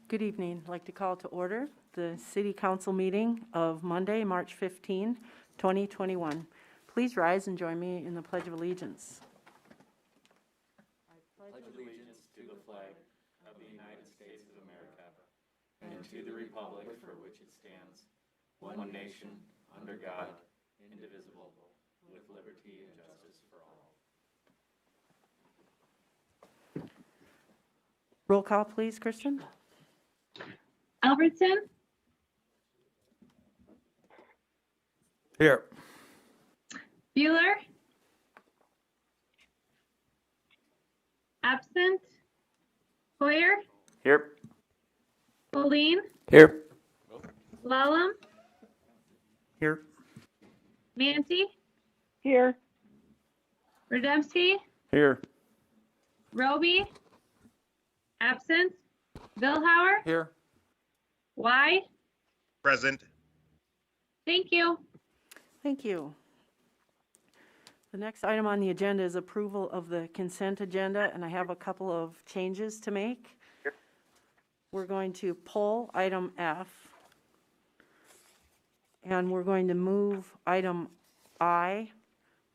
Good evening. I'd like to call to order the City Council meeting of Monday, March 15, 2021. Please rise and join me in the Pledge of Allegiance. Pledge allegiance to the flag of the United States of America and to the republic for which it stands, one nation, under God, indivisible, with liberty and justice for all. Roll call, please, Kristen. Albertson, Here. Bueller, absent, Hoyer, Here. Pauline, Here. Lallam, Here. Manti, Here. Rademski, Here. Roby, absent, Vilhauer, Here. Y. Present. Thank you. Thank you. The next item on the agenda is approval of the consent agenda, and I have a couple of changes to make. We're going to pull item F, and we're going to move item I,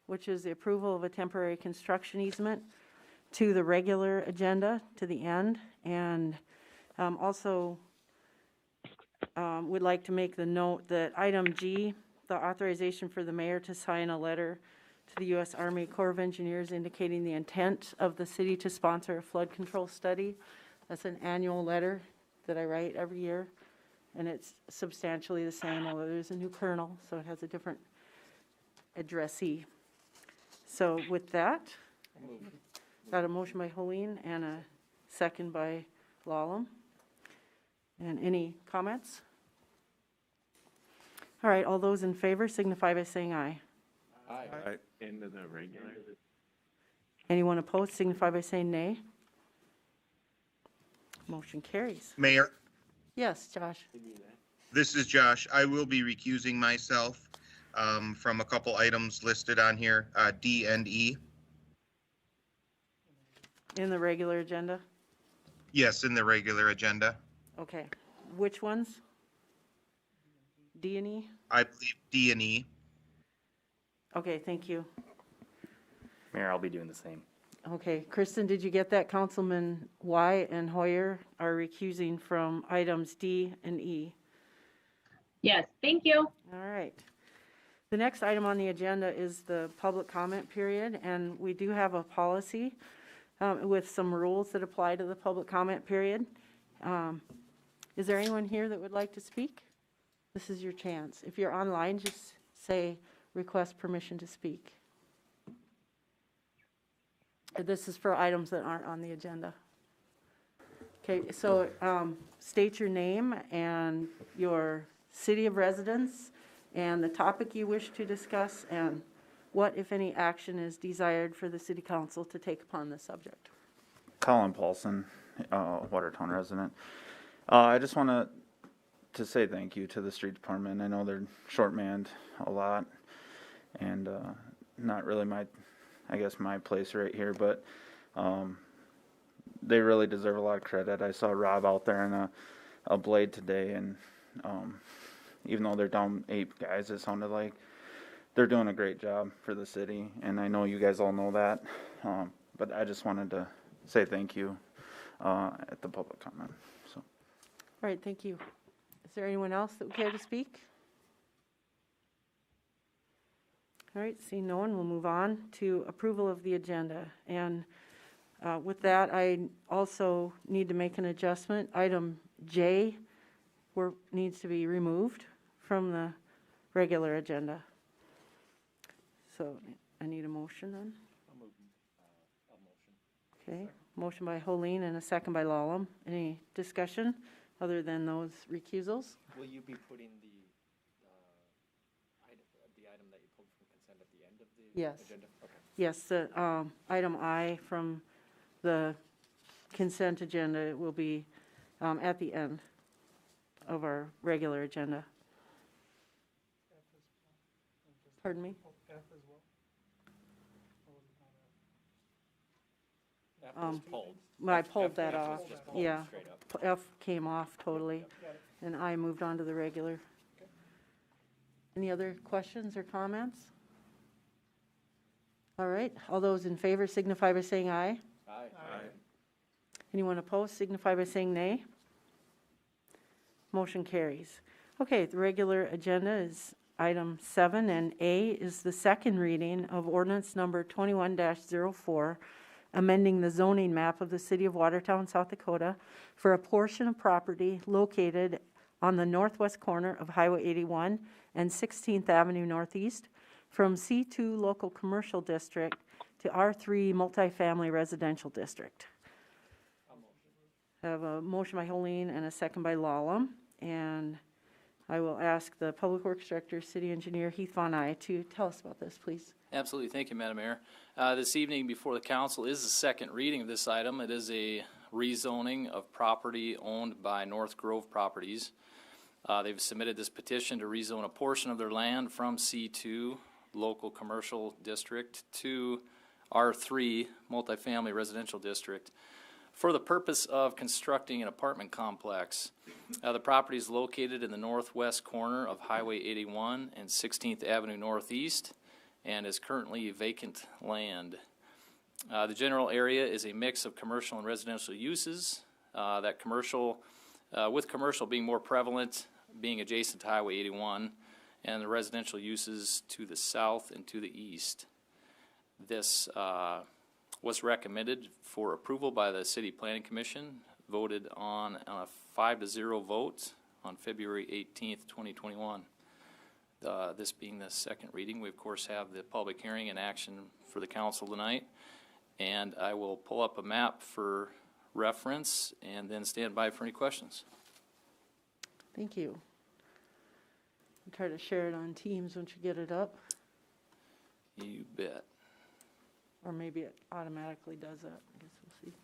which is the approval of a temporary construction easement, to the regular agenda, to the end, and also would like to make the note that item G, the authorization for the mayor to sign a letter to the U.S. Army Corps of Engineers indicating the intent of the city to sponsor a flood control study. That's an annual letter that I write every year, and it's substantially the same, although there's a new colonel, so it has a different addressee. So with that, got a motion by Helene and a second by Lallam. And any comments? All right, all those in favor signify by saying aye. Aye. Into the regular. Anyone opposed signify by saying nay. Motion carries. Mayor, Yes, Josh. this is Josh. I will be recusing myself from a couple items listed on here, D and E. In the regular agenda? Yes, in the regular agenda. Okay. Which ones? D and E? I believe D and E. Okay, thank you. Mayor, I'll be doing the same. Okay, Kristen, did you get that? Councilman Y and Hoyer are recusing from items D and E. Yes, thank you. All right. The next item on the agenda is the public comment period, and we do have a policy with some rules that apply to the public comment period. Is there anyone here that would like to speak? This is your chance. If you're online, just say, request permission to speak. This is for items that aren't on the agenda. Okay, so state your name and your city of residence and the topic you wish to discuss and what, if any, action is desired for the city council to take upon this subject. Colin Paulson, Watertown resident. I just want to say thank you to the street department. I know they're short-manned a lot, and not really my place right here, but they really deserve a lot of credit. I saw Rob out there in a blade today, and even though they're down 8 guys, it sounded like they're doing a great job for the city, and I know you guys all know that, but I just wanted to say thank you at the public comment. So. All right, thank you. Is there anyone else that would care to speak? All right, seeing no one, we'll move on to approval of the agenda. And with that, I also need to make an adjustment. Item J needs to be removed from the regular agenda. So I need a motion then. Okay, motion by Helene and a second by Lallam. Any discussion other than those recusals? Will you be putting the item that you pulled from consent at the end of the Yes. agenda? Okay. Yes, the item I from the consent agenda will be at the end of our regular agenda. Pardon me? F F was pulled. I pulled that F was off, just pulled yeah. straight up. F came off totally, and I moved on to the regular. Any other questions or comments? All right, all those in favor signify by saying aye. Aye. Anyone opposed signify by saying nay. Motion carries. Okay, the regular agenda is item 7, and A is the second reading of ordinance number 21-04, amending the zoning map of the city of Watertown, South Dakota for a portion of property located on the northwest corner of Highway 81 and 16th Avenue Northeast from C2 Local Commercial District to R3 Multifamily Residential District. I have a motion by Helene and a second by Lallam, and I will ask the Public Works Director, City Engineer Heath Von Eye to tell us about this, please. Absolutely. Thank you, Madam Mayor. This evening before the council is the second reading of this item. It is a rezoning of property owned by North Grove Properties. They've submitted this petition to rezone a portion of their land from C2 Local Commercial District to R3 Multifamily Residential District for the purpose of constructing an apartment complex. The property is located in the northwest corner of Highway 81 and 16th Avenue Northeast and is currently vacant land. The general area is a mix of commercial and residential uses, with commercial being more prevalent, being adjacent to Highway 81, and the residential uses to the south and to the east. This was recommended for approval by the City Planning Commission, voted on a 5-0 vote on February 18th, 2021. This being the second reading, we of course have the public hearing and action for the council tonight. And I will pull up a map for reference and then stand by for any questions. Thank you. I'll try to share it on Teams once you get it up, You bet. or maybe it automatically does that. I guess we'll see.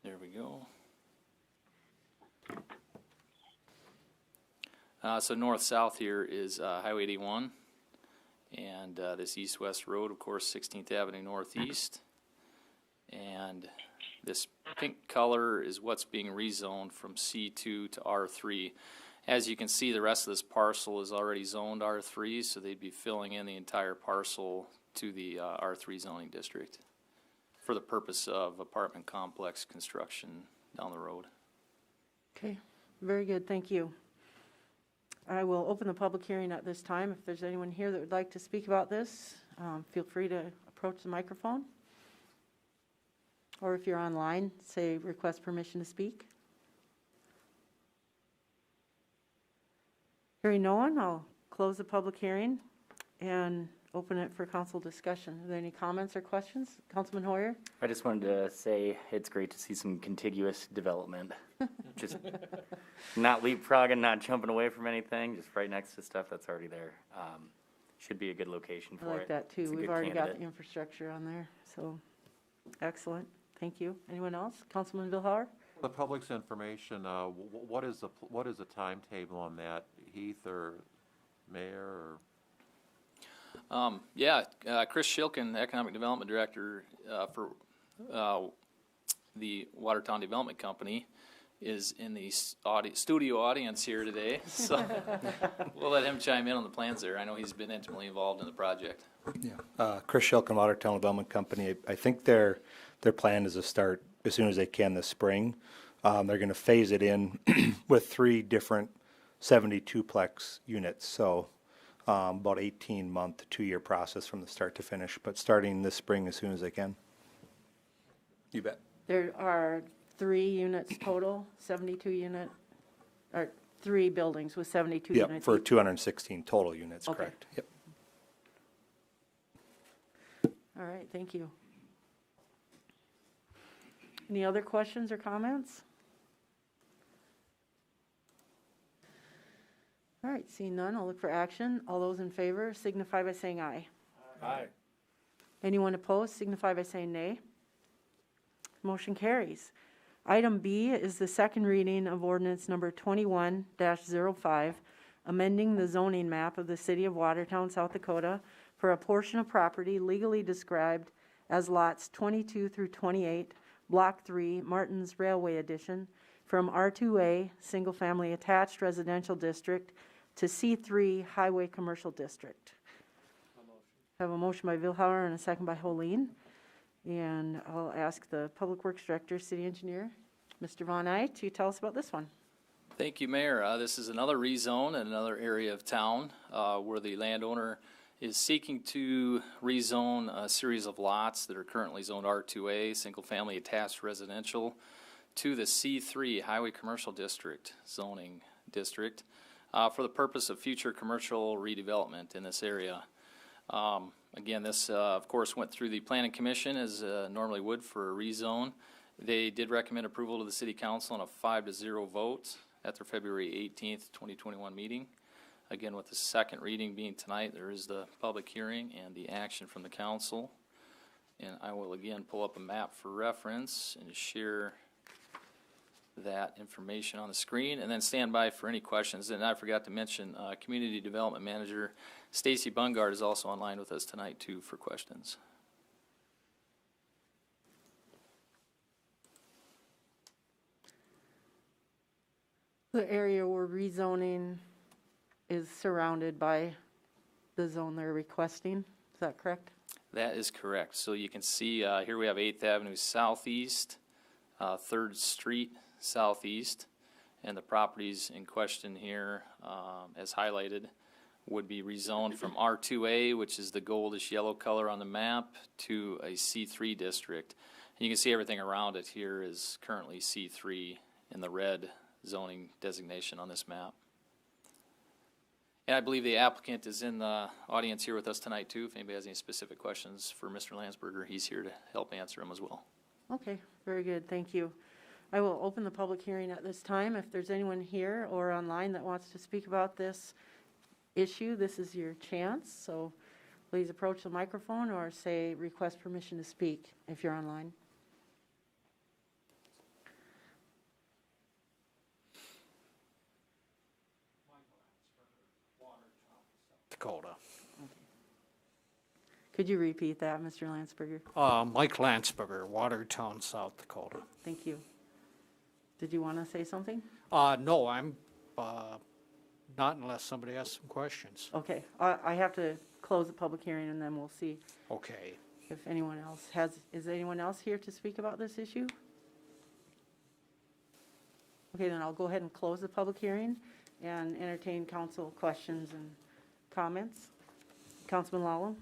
There we go. So north-south here is Highway 81, and this east-west road, of course, 16th Avenue Northeast. And this pink color is what's being rezoned from C2 to R3. As you can see, the rest of this parcel is already zoned R3, so they'd be filling in the entire parcel to the R3 zoning district for the purpose of apartment complex construction down the road. Okay, very good, thank you. I will open the public hearing at this time. If there's anyone here that would like to speak about this, feel free to approach the microphone. Or if you're online, say request permission to speak. Hearing no one, I'll close the public hearing and open it for council discussion. Are there any comments or questions? Councilman Hoyer? I just wanted to say it's great to see some contiguous development. Just not leapfrogging, not jumping away from anything, just right next to stuff that's already there. Should be a good location I for it. like that It's too. a We've good already got candidate. the infrastructure on there, so excellent. Thank you. Anyone else? Councilman Vilhauer? The public's information, what is the timetable on that, Heath or Mayor or? Chris Shilkin, Economic Development Director for the Watertown Development Company, is in the studio audience here today, so we'll let him chime in on the plans there. I know he's been intimately involved in the project. Yeah, Chris Shilkin, Watertown Development Company. I think their plan is to start as soon as they can this spring. They're going to phase it in with 3 different 72-plex units, so about 18-month to 2-year process from the start to finish, but starting this spring as soon as they can. You bet. There are 3 units total, 72 unit, or 3 buildings with 72 Yep, units. for each. 216 total units, Okay. correct. Yep. All right, thank you. Any other questions or comments? All right, seeing none, I'll look for action. All those in favor signify by saying aye. Aye. Anyone opposed signify by saying nay. Motion carries. Item B is the second reading of ordinance number 21-05, amending the zoning map of the city of Watertown, South Dakota for a portion of property legally described as lots 22 through 28, Block 3, Martin's Railway Edition, from R2A, Single Family Attached Residential District, to C3, Highway Commercial District. I have a motion by Vilhauer and a second by Holleen. And I'll ask the Public Works Director, City Engineer, Mr. Von Eye, to tell us about this one. Thank you, Mayor. This is another rezone in another area of town where the landowner is seeking to rezone a series of lots that are currently zoned R2A, single-family attached residential, to the C3 Highway Commercial District zoning district for the purpose of future commercial redevelopment in this area. Again, this, of course, went through the Planning Commission as normally would for a rezone. They did recommend approval to the City Council on a 5-0 vote at their February 18th, 2021 meeting. Again, with the second reading being tonight, there is the public hearing and the action from the council. And I will again pull up a map for reference and share that information on the screen, and then stand by for any questions. And I forgot to mention, Community Development Manager Stacy Bungard is also online with us tonight too for questions. The area we're rezoning is surrounded by the zone they're requesting. Is that correct? That is correct. So you can see here we have 8th Avenue Southeast, 3rd Street Southeast, and the properties in question here, as highlighted, would be rezoned from R2A, which is the goldish yellow color on the map, to a C3 district. And you can see everything around it here is currently C3 in the red zoning designation on this map. And I believe the applicant is in the audience here with us tonight too. If anybody has any specific questions for Mr. Landsberger, he's here to help answer them as well. Okay, very good, thank you. I will open the public hearing at this time. If there's anyone here or online that wants to speak about this issue, this is your chance. So please approach the microphone or say request permission to speak if you're online. Dakota. Could you repeat that, Mr. Landsberger? Mike Landsberger, Watertown, South Dakota. Thank you. Did you want to say something? No, I'm not unless somebody has some questions. Okay, I have to close the public hearing and then we'll see Okay. if anyone else has, is anyone else here to speak about this issue? Okay, then I'll go ahead and close the public hearing and entertain council questions and comments. Councilman Lalo?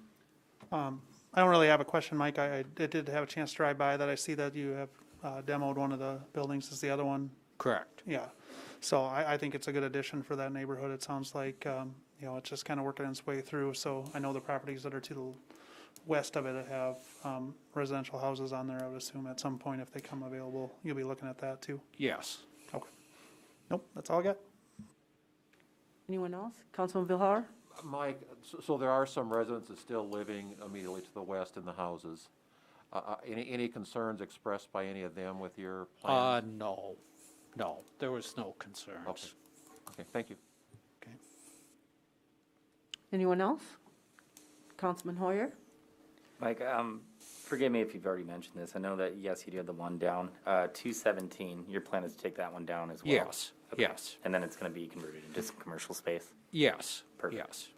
I don't really have a question, Mike. I did have a chance to drive by that. I see that you have demoed one of the buildings. Is the other one? Correct. Yeah. So I think it's a good addition for that neighborhood. It sounds like, you know, it's just kind of working its way through. So I know the properties that are to the west of it have residential houses on there. I would assume at some point if they come available, you'll be looking at that too. Yes. Okay. Nope, that's all I got. Anyone else? Councilman Vilhauer? Mike, so there are some residences still living immediately to the west in the houses. Any concerns expressed by any of them with your plan? No. No, there was no concerns. Okay. Okay, thank you. Okay. Anyone else? Councilman Hoyer? Mike, forgive me if you've already mentioned this. I know that, yes, you did the one down. 217, your plan is to take that one down as well? Yes, Okay. yes, And then it's going to be converted into some commercial space? yes, Perfect. yes.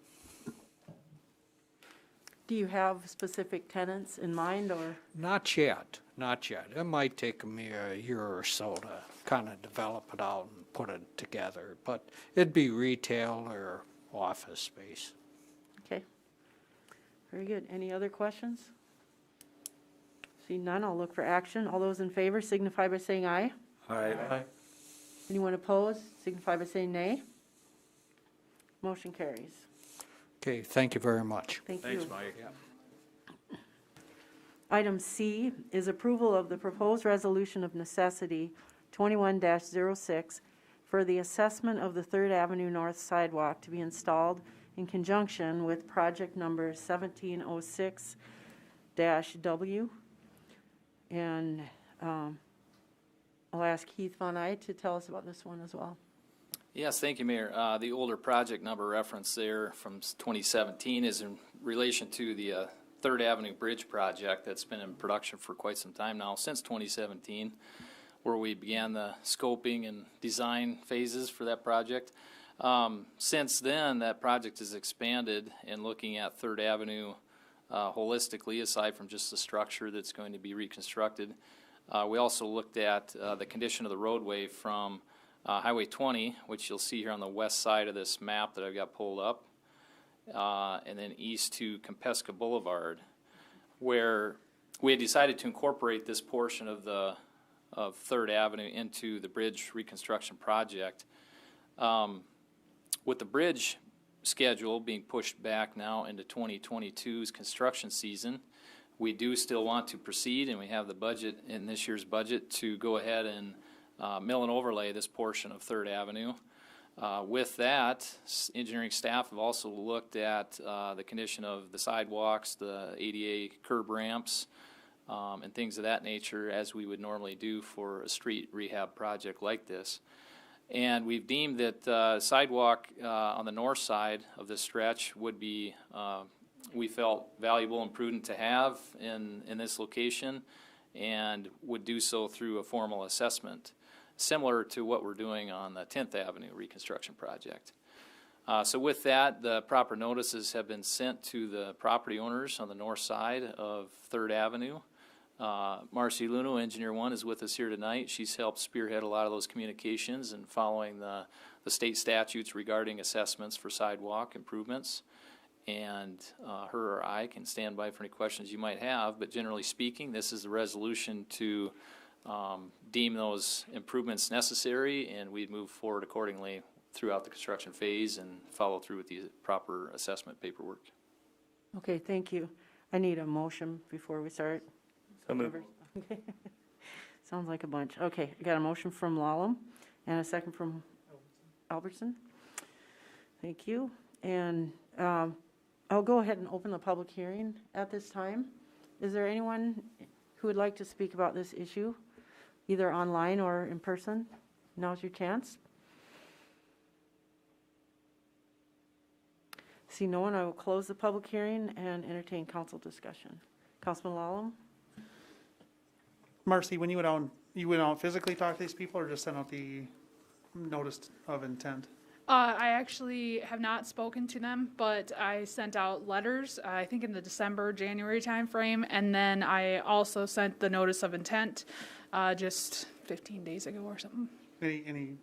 Do you have specific tenants in mind or? Not yet, not yet. It might take me a year or so to kind of develop it out and put it together, but it'd be retail or office space. Okay. Very good. Any other questions? See none, I'll look for action. All those in favor signify by saying aye. Aye. Anyone opposed signify by saying nay. Motion carries. Okay, thank you very much. Thank you. Mike. Item C is approval of the proposed resolution of necessity 21-06 for the assessment of the 3rd Avenue North sidewalk to be installed in conjunction with project number 1706-W. And I'll ask Keith Von Eye to tell us about this one as well. Yes, thank you, Mayor. The older project number reference there from 2017 is in relation to the Third Avenue Bridge project that's been in production for quite some time now, since 2017, where we began the scoping and design phases for that project. Since then, that project has expanded in looking at Third Avenue holistically, aside from just the structure that's going to be reconstructed. We also looked at the condition of the roadway from Highway 20, which you'll see here on the west side of this map that I've got pulled up, and then east to Compesca Boulevard, where we had decided to incorporate this portion of Third Avenue into the bridge reconstruction project. With the bridge schedule being pushed back now into 2022's construction season, we do still want to proceed, and we have the budget in this year's budget to go ahead and mill and overlay this portion of Third Avenue. With that, engineering staff have also looked at the condition of the sidewalks, the ADA curb ramps, and things of that nature, as we would normally do for a street rehab project like this. And we've deemed that sidewalk on the north side of this stretch would be, we felt, valuable and prudent to have in this location, and would do so through a formal assessment, similar to what we're doing on the 10th Avenue reconstruction project. So with that, the proper notices have been sent to the property owners on the north side of 3rd Avenue. Marcy Luno, Engineer 1, is with us here tonight. She's helped spearhead a lot of those communications and following the state statutes regarding assessments for sidewalk improvements. And her or I can stand by for any questions you might have, but generally speaking, this is the resolution to deem those improvements necessary, and we'd move forward accordingly throughout the construction phase and follow through with the proper assessment paperwork. Okay, thank you. I need a motion before we start. So moved. Okay. Sounds like a bunch. Okay, I got a motion from Lallam and a second from Albertson. Thank you. And I'll go ahead and open the public hearing at this time. Is there anyone who would like to speak about this issue, either online or in person? Now's your chance. See no one, I will close the public hearing and entertain council discussion. Councilman Lallam? Marcy, when you went out physically talk to these people, or just sent out the notice of intent? I actually have not spoken to them, but I sent out letters, I think in the December, January timeframe, and then I also sent the notice of intent just 15 days ago or something. Any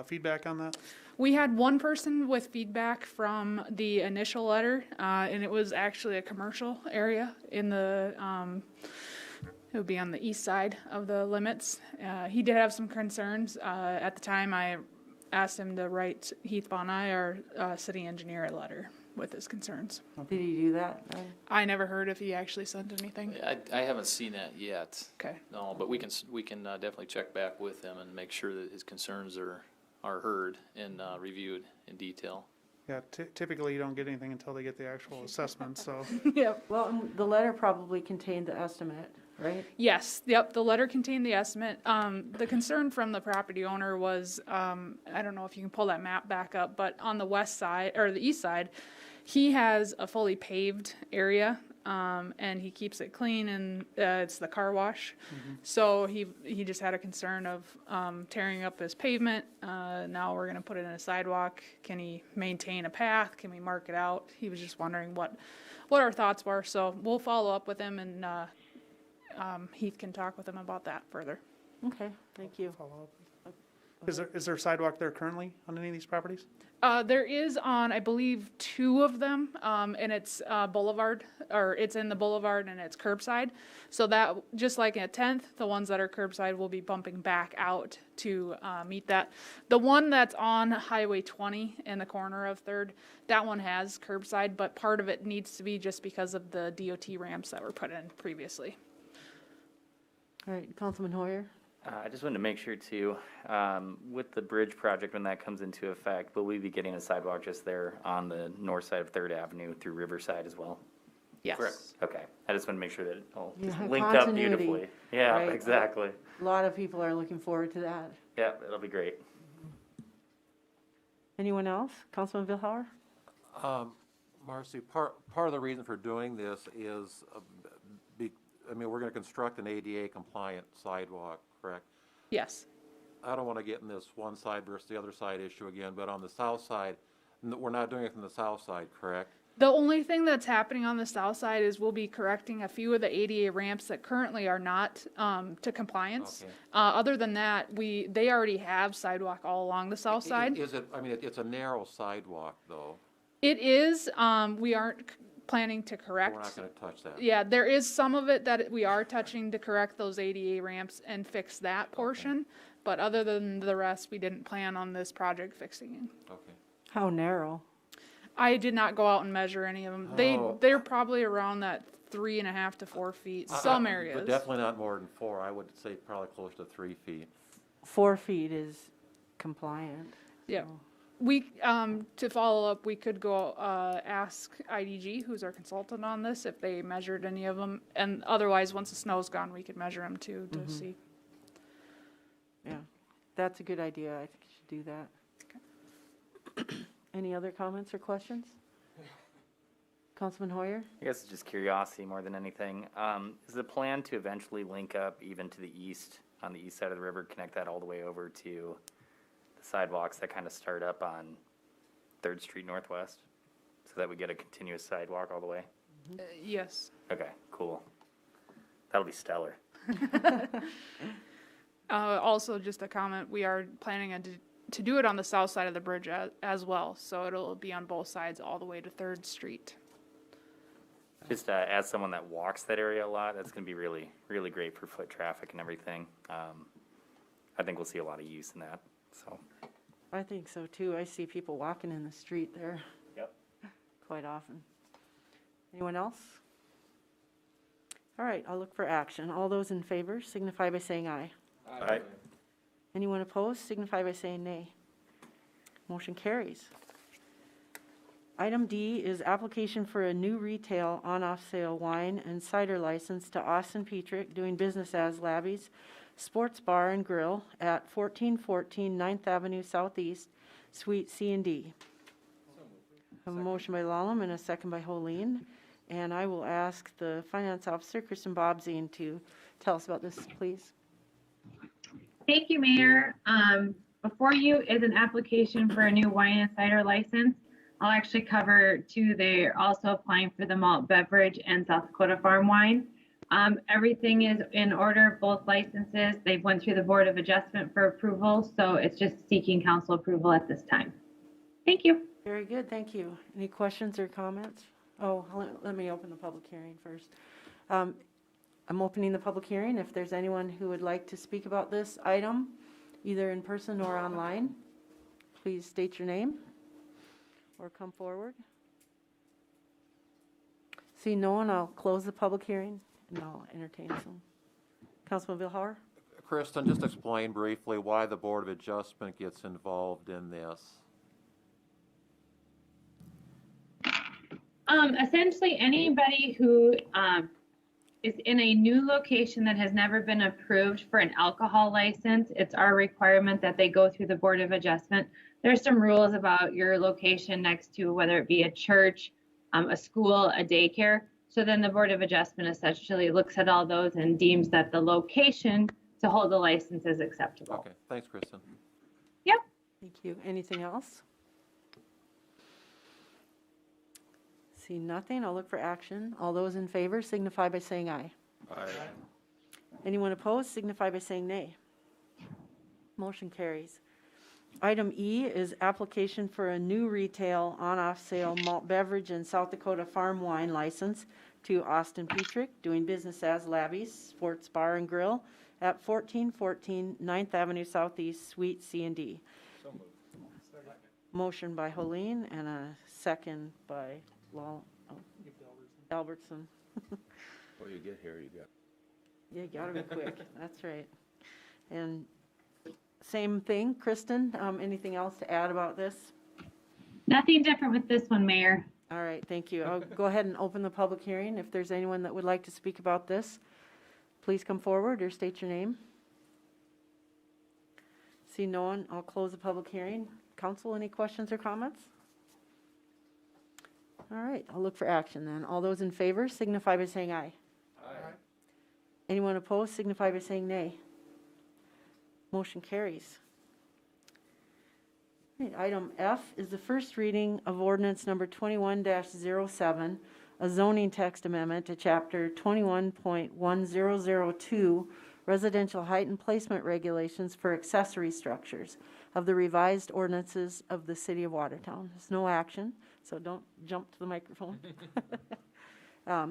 feedback on that? We had one person with feedback from the initial letter, and it was actually a commercial area in the, it would be on the east side of the limits. He did have some concerns. At the time, I asked him to write Heath Bonai, our city engineer, a letter with his concerns. Did he do that? I never heard if he actually sent anything. I haven't seen that yet. Okay. No, but we can definitely check back with him and make sure that his concerns are heard and reviewed in detail. Yeah, typically you don't get anything until they get the actual assessment, so. Yep. Well, the letter probably contained the estimate, right? Yes, yep, the letter contained the estimate. The concern from the property owner was, I don't know if you can pull that map back up, but on the west side, or the east side, he has a fully paved area, and he keeps it clean, and it's the car wash. Mm-hmm. So he just had a concern of tearing up his pavement. Now we're gonna put it in a sidewalk. Can he maintain a path? Can we mark it out? He was just wondering what our thoughts were. So we'll follow up with him, and Heath can talk with him about that further. Okay, thank you. Follow up. Is there a sidewalk there currently on any of these properties? There is on, I believe, 2 of them, and it's Boulevard, or it's in the Boulevard and it's curbside. So that, just like at 10th, the ones that are curbside will be bumping back out to meet that. The one that's on Highway 20 in the corner of 3rd, that one has curbside, but part of it needs to be just because of the DOT ramps that were put in previously. All right, Councilman Hoyer? I just wanted to make sure too, with the bridge project, when that comes into effect, will we be getting a sidewalk just there on the north side of 3rd Avenue through Riverside as well? Yes. Correct. Okay. I just want to make sure that it all Yeah, linked up continuity, beautifully. Yeah, right. exactly. A lot of people are looking forward to that. Yeah, it'll be great. Anyone else? Councilman Vilhauer? Marcy, part of the reason for doing this is, we're gonna construct an ADA compliant sidewalk, correct? Yes. I don't wanna get in this one side versus the other side issue again, but on the south side, we're not doing it from the south side, correct? The only thing that's happening on the south side is we'll be correcting a few of the ADA ramps that currently are not to compliance. Okay. Other than that, they already have sidewalk all along the south side. Is it, it's a narrow sidewalk, though. It is, we aren't planning to correct. We're not gonna touch that. Yeah, there is some of it that we are touching to correct those ADA ramps and fix that portion. But other than the rest, we didn't plan on this project fixing it. Okay. How narrow? I did not go out and measure any of them. They're probably around that 3.5 to 4 feet, some areas. But definitely not more than 4. I would say probably close to 3 feet. 4 feet is compliant. Yeah. We, to follow up, we could go, ask IDG, who's our consultant on this, if they measured any of them. And otherwise, once the snow's gone, we could measure them too, to see. Yeah, that's a good idea. I think you should do that. Any other comments or questions? Councilman Hoyer? I guess it's just curiosity more than anything. Is the plan to eventually link up even to the east, on the east side of the river, connect that all the way over to the sidewalks that kind of start up on 3rd Street Northwest, so that we get a continuous sidewalk all the way? Yes. Okay, cool. That'll be stellar. Also, just a comment, we are planning to do it on the south side of the bridge as well, so it'll be on both sides all the way to 3rd Street. Just as someone that walks that area a lot, that's going to be really, really great for foot traffic and everything. I think we'll see a lot of use in that, so. I think so too. I see people walking in the street there. Yep. Quite often. Anyone else? All right, I'll look for action. All those in favor signify by saying aye. Aye. Anyone opposed signify by saying nay. Motion carries. Item D is application for a new retail on-off sale wine and cider license to Austin Petrick, doing business as Labby's Sports Bar and Grill at 1414 9th Avenue Southeast, Suite C and D. I have a motion by Lallam and a second by Holeen. And I will ask the finance officer, Kristen Bobzien, to tell us about this, please. Thank you, Mayor. Before you is an application for a new wine and cider license. I'll actually cover two. They're also applying for the malt beverage and South Dakota farm wine. Everything is in order, both licenses. They've went through the Board of Adjustment for approval, so it's just seeking council approval at this time. Thank you. Very good, thank you. Any questions or comments? Oh, let me open the public hearing first. I'm opening the public hearing. If there's anyone who would like to speak about this item, either in person or online, please state your name or come forward. See no one, I'll close the public hearing and I'll entertain some. Councilman Vilhauer? Kristen, just explain briefly why the Board of Adjustment gets involved in this. Essentially, anybody who is in a new location that has never been approved for an alcohol license, it's our requirement that they go through the Board of Adjustment. There's some rules about your location next to whether it be a church, a school, a daycare. So then the Board of Adjustment essentially looks at all those and deems that the location to hold the license is acceptable. Okay, thanks, Kristen. Yep. Thank you. Anything else? See nothing, I'll look for action. All those in favor signify by saying aye. Aye. Anyone opposed signify by saying nay. Motion carries. Item E is application for a new retail on-off sale malt beverage and South Dakota farm wine license to Austin Petrick, doing business as Labby's Sports Bar and Grill at 1414 9th Avenue Southeast, Suite C and D. So moved. Motion by Holeen and a second by Albertson. Well, you get here, you got. Yeah, you gotta be quick. That's right. And same thing, Kristen, anything else to add about this? Nothing different with this one, Mayor. All right, thank you. I'll go ahead and open the public hearing. If there's anyone that would like to speak about this, please come forward or state your name. See no one, I'll close the public hearing. Council, any questions or comments? All right, I'll look for action then. All those in favor signify by saying aye. Aye. Anyone opposed signify by saying nay. Motion carries. Right, item F is the first reading of ordinance number 21-07, a zoning text amendment to chapter 21.1002, residential height and placement regulations for accessory structures of the revised ordinances of the city of Watertown. There's no action, so don't jump to the microphone.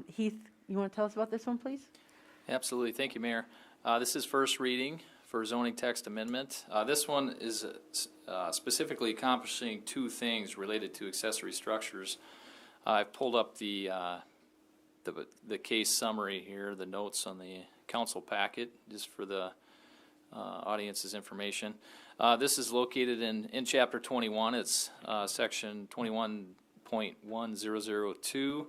Heath, you want to tell us about this one, please? Absolutely. Thank you, Mayor. This is first reading for zoning text amendment. This one is specifically accomplishing two things related to accessory structures. I've pulled up the case summary here, the notes on the council packet, just for the audience's information. This is located in Chapter 21. It's Section 21.1002.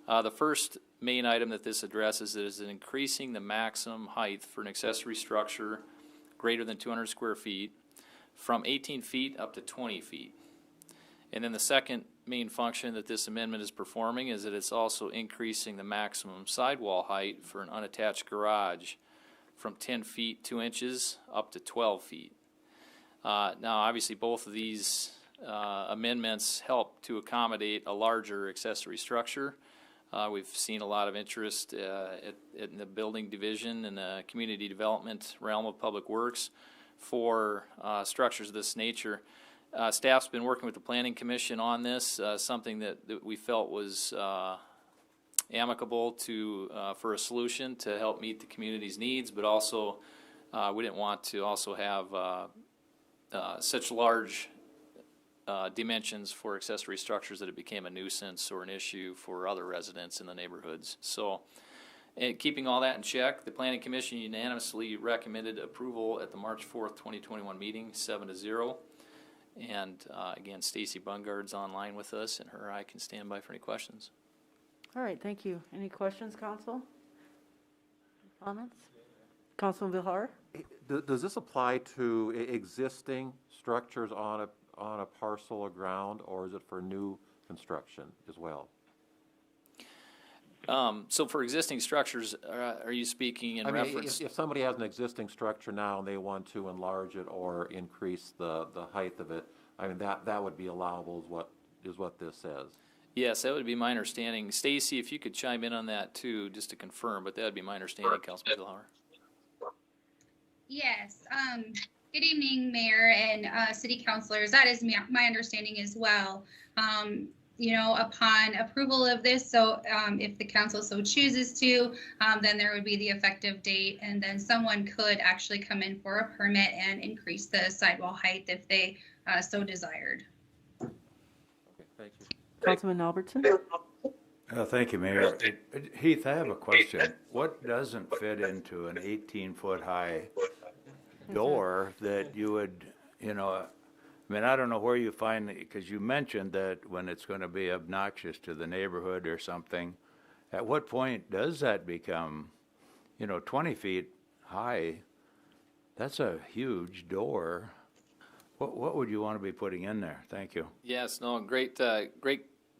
The first main item that this addresses is increasing the maximum height for an accessory structure greater than 200 square feet from 18 feet up to 20 feet. And then the second main function that this amendment is performing is that it's also increasing the maximum sidewall height for an unattached garage from 10 feet 2 inches up to 12 feet. Now, obviously, both of these amendments help to accommodate a larger accessory structure. We've seen a lot of interest in the building division and the community development realm of public works for structures of this nature. Staff's been working with the Planning Commission on this, something that we felt was amicable to for a solution to help meet the community's needs, but also we didn't want to also have such large dimensions for accessory structures that it became a nuisance or an issue for other residents in the neighborhoods. So, keeping all that in check, the Planning Commission unanimously recommended approval at the March 4th, 2021 meeting, 7-0. And again, Stacy Bungard's online with us, and her I can stand by for any questions. All right, thank you. Any questions, council? Comments? Councilman Villar? Does this apply to existing structures on a parcel of ground, or is it for new construction as well? So for existing structures, are you speaking in reference? If somebody has an existing structure now and they want to enlarge it or increase the height of it, I mean, that would be allowable is what this says. Yes, that would be my understanding. Stacy, if you could chime in on that too, just to confirm, but that would be my understanding, Councilman Villar. Yes. Good evening, Mayor and City Councilors. That is my understanding as well. You know, upon approval of this, so if the council so chooses to, then there would be the effective date, and then someone could actually come in for a permit and increase the sidewall height if they so desired. Okay, thank you. Councilman Albertson? Thank you, Mayor. Heath, I have a question. What doesn't fit into an 18-foot high door that you would, you know, I mean, I don't know where you find it, because you mentioned that when it's going to be obnoxious to the neighborhood or something, at what point does that become, you know, 20 feet high? That's a huge door. What would you want to be putting in there? Thank you. Yes, no, great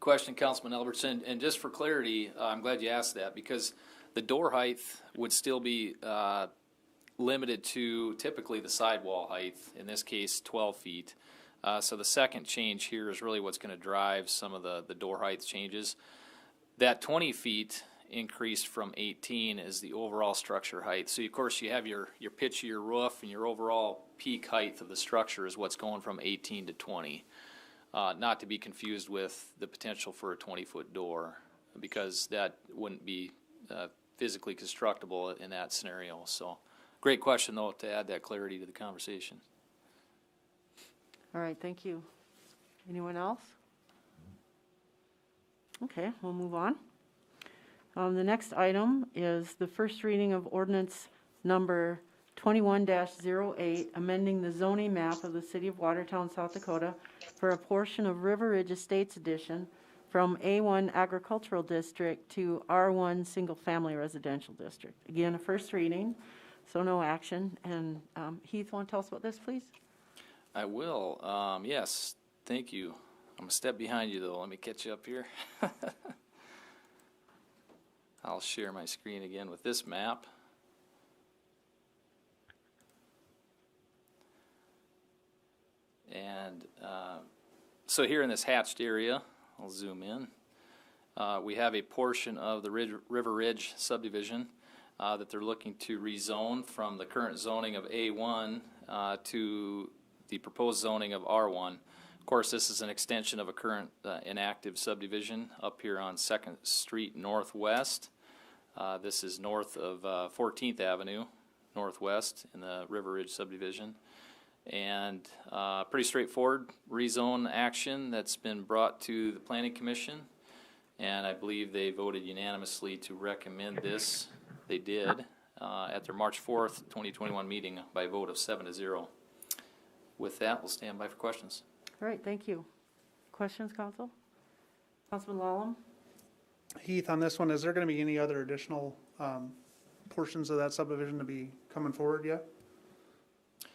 question, Councilman Albertson. And just for clarity, I'm glad you asked that, because the door height would still be limited to typically the sidewall height, in this case 12 feet. So the second change here is really what's going to drive some of the door height changes. That 20 feet increased from 18 is the overall structure height. So of course you have your pitch of your roof, and your overall peak height of the structure is what's going from 18 to 20. Not to be confused with the potential for a 20-foot door, because that wouldn't be physically constructible in that scenario. So great question, though, to add that clarity to the conversation. All right, thank you. Anyone else? Okay, we'll move on. The next item is the first reading of ordinance number 21-08, amending the zoning map of the city of Watertown, South Dakota for a portion of River Ridge Estates Edition from A1 Agricultural District to R1 Single Family Residential District. Again, a first reading, so no action. And Heath, want to tell us about this, please? I will. Yes, thank you, I'm a step behind you though. Let me catch you up here. I'll share my screen again with this map. And so here in this hatched area, I'll zoom in, we have a portion of the River Ridge subdivision that they're looking to rezone from the current zoning of A1 to the proposed zoning of R1. Of course, this is an extension of a current inactive subdivision up here on 2nd Street Northwest. This is north of 14th Avenue Northwest in the River Ridge subdivision. And pretty straightforward rezone action that's been brought to the Planning Commission. And I believe they voted unanimously to recommend this. They did at their March 4th, 2021 meeting by a vote of 7-0. With that, we'll stand by for questions. All right, thank you. Questions, Council? Councilman Lallam? Heath, on this one, is there going to be any other additional portions of that subdivision to be coming forward yet?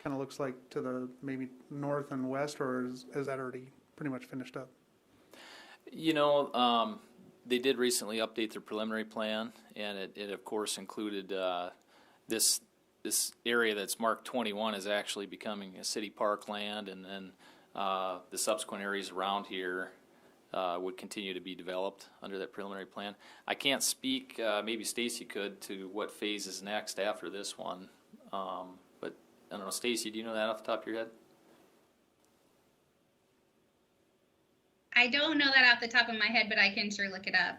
Kind of looks like to the maybe north and west, or is that already pretty much finished up? You know, they did recently update their preliminary plan, and it of course included this area that's marked 21 is actually becoming a city parkland, and then the subsequent areas around here would continue to be developed under that preliminary plan. I can't speak, maybe Stacy could, to what phase is next after this one. But I don't know, Stacy, do you know that off the top of your head? I don't know that off the top of my head, but I can sure look it up.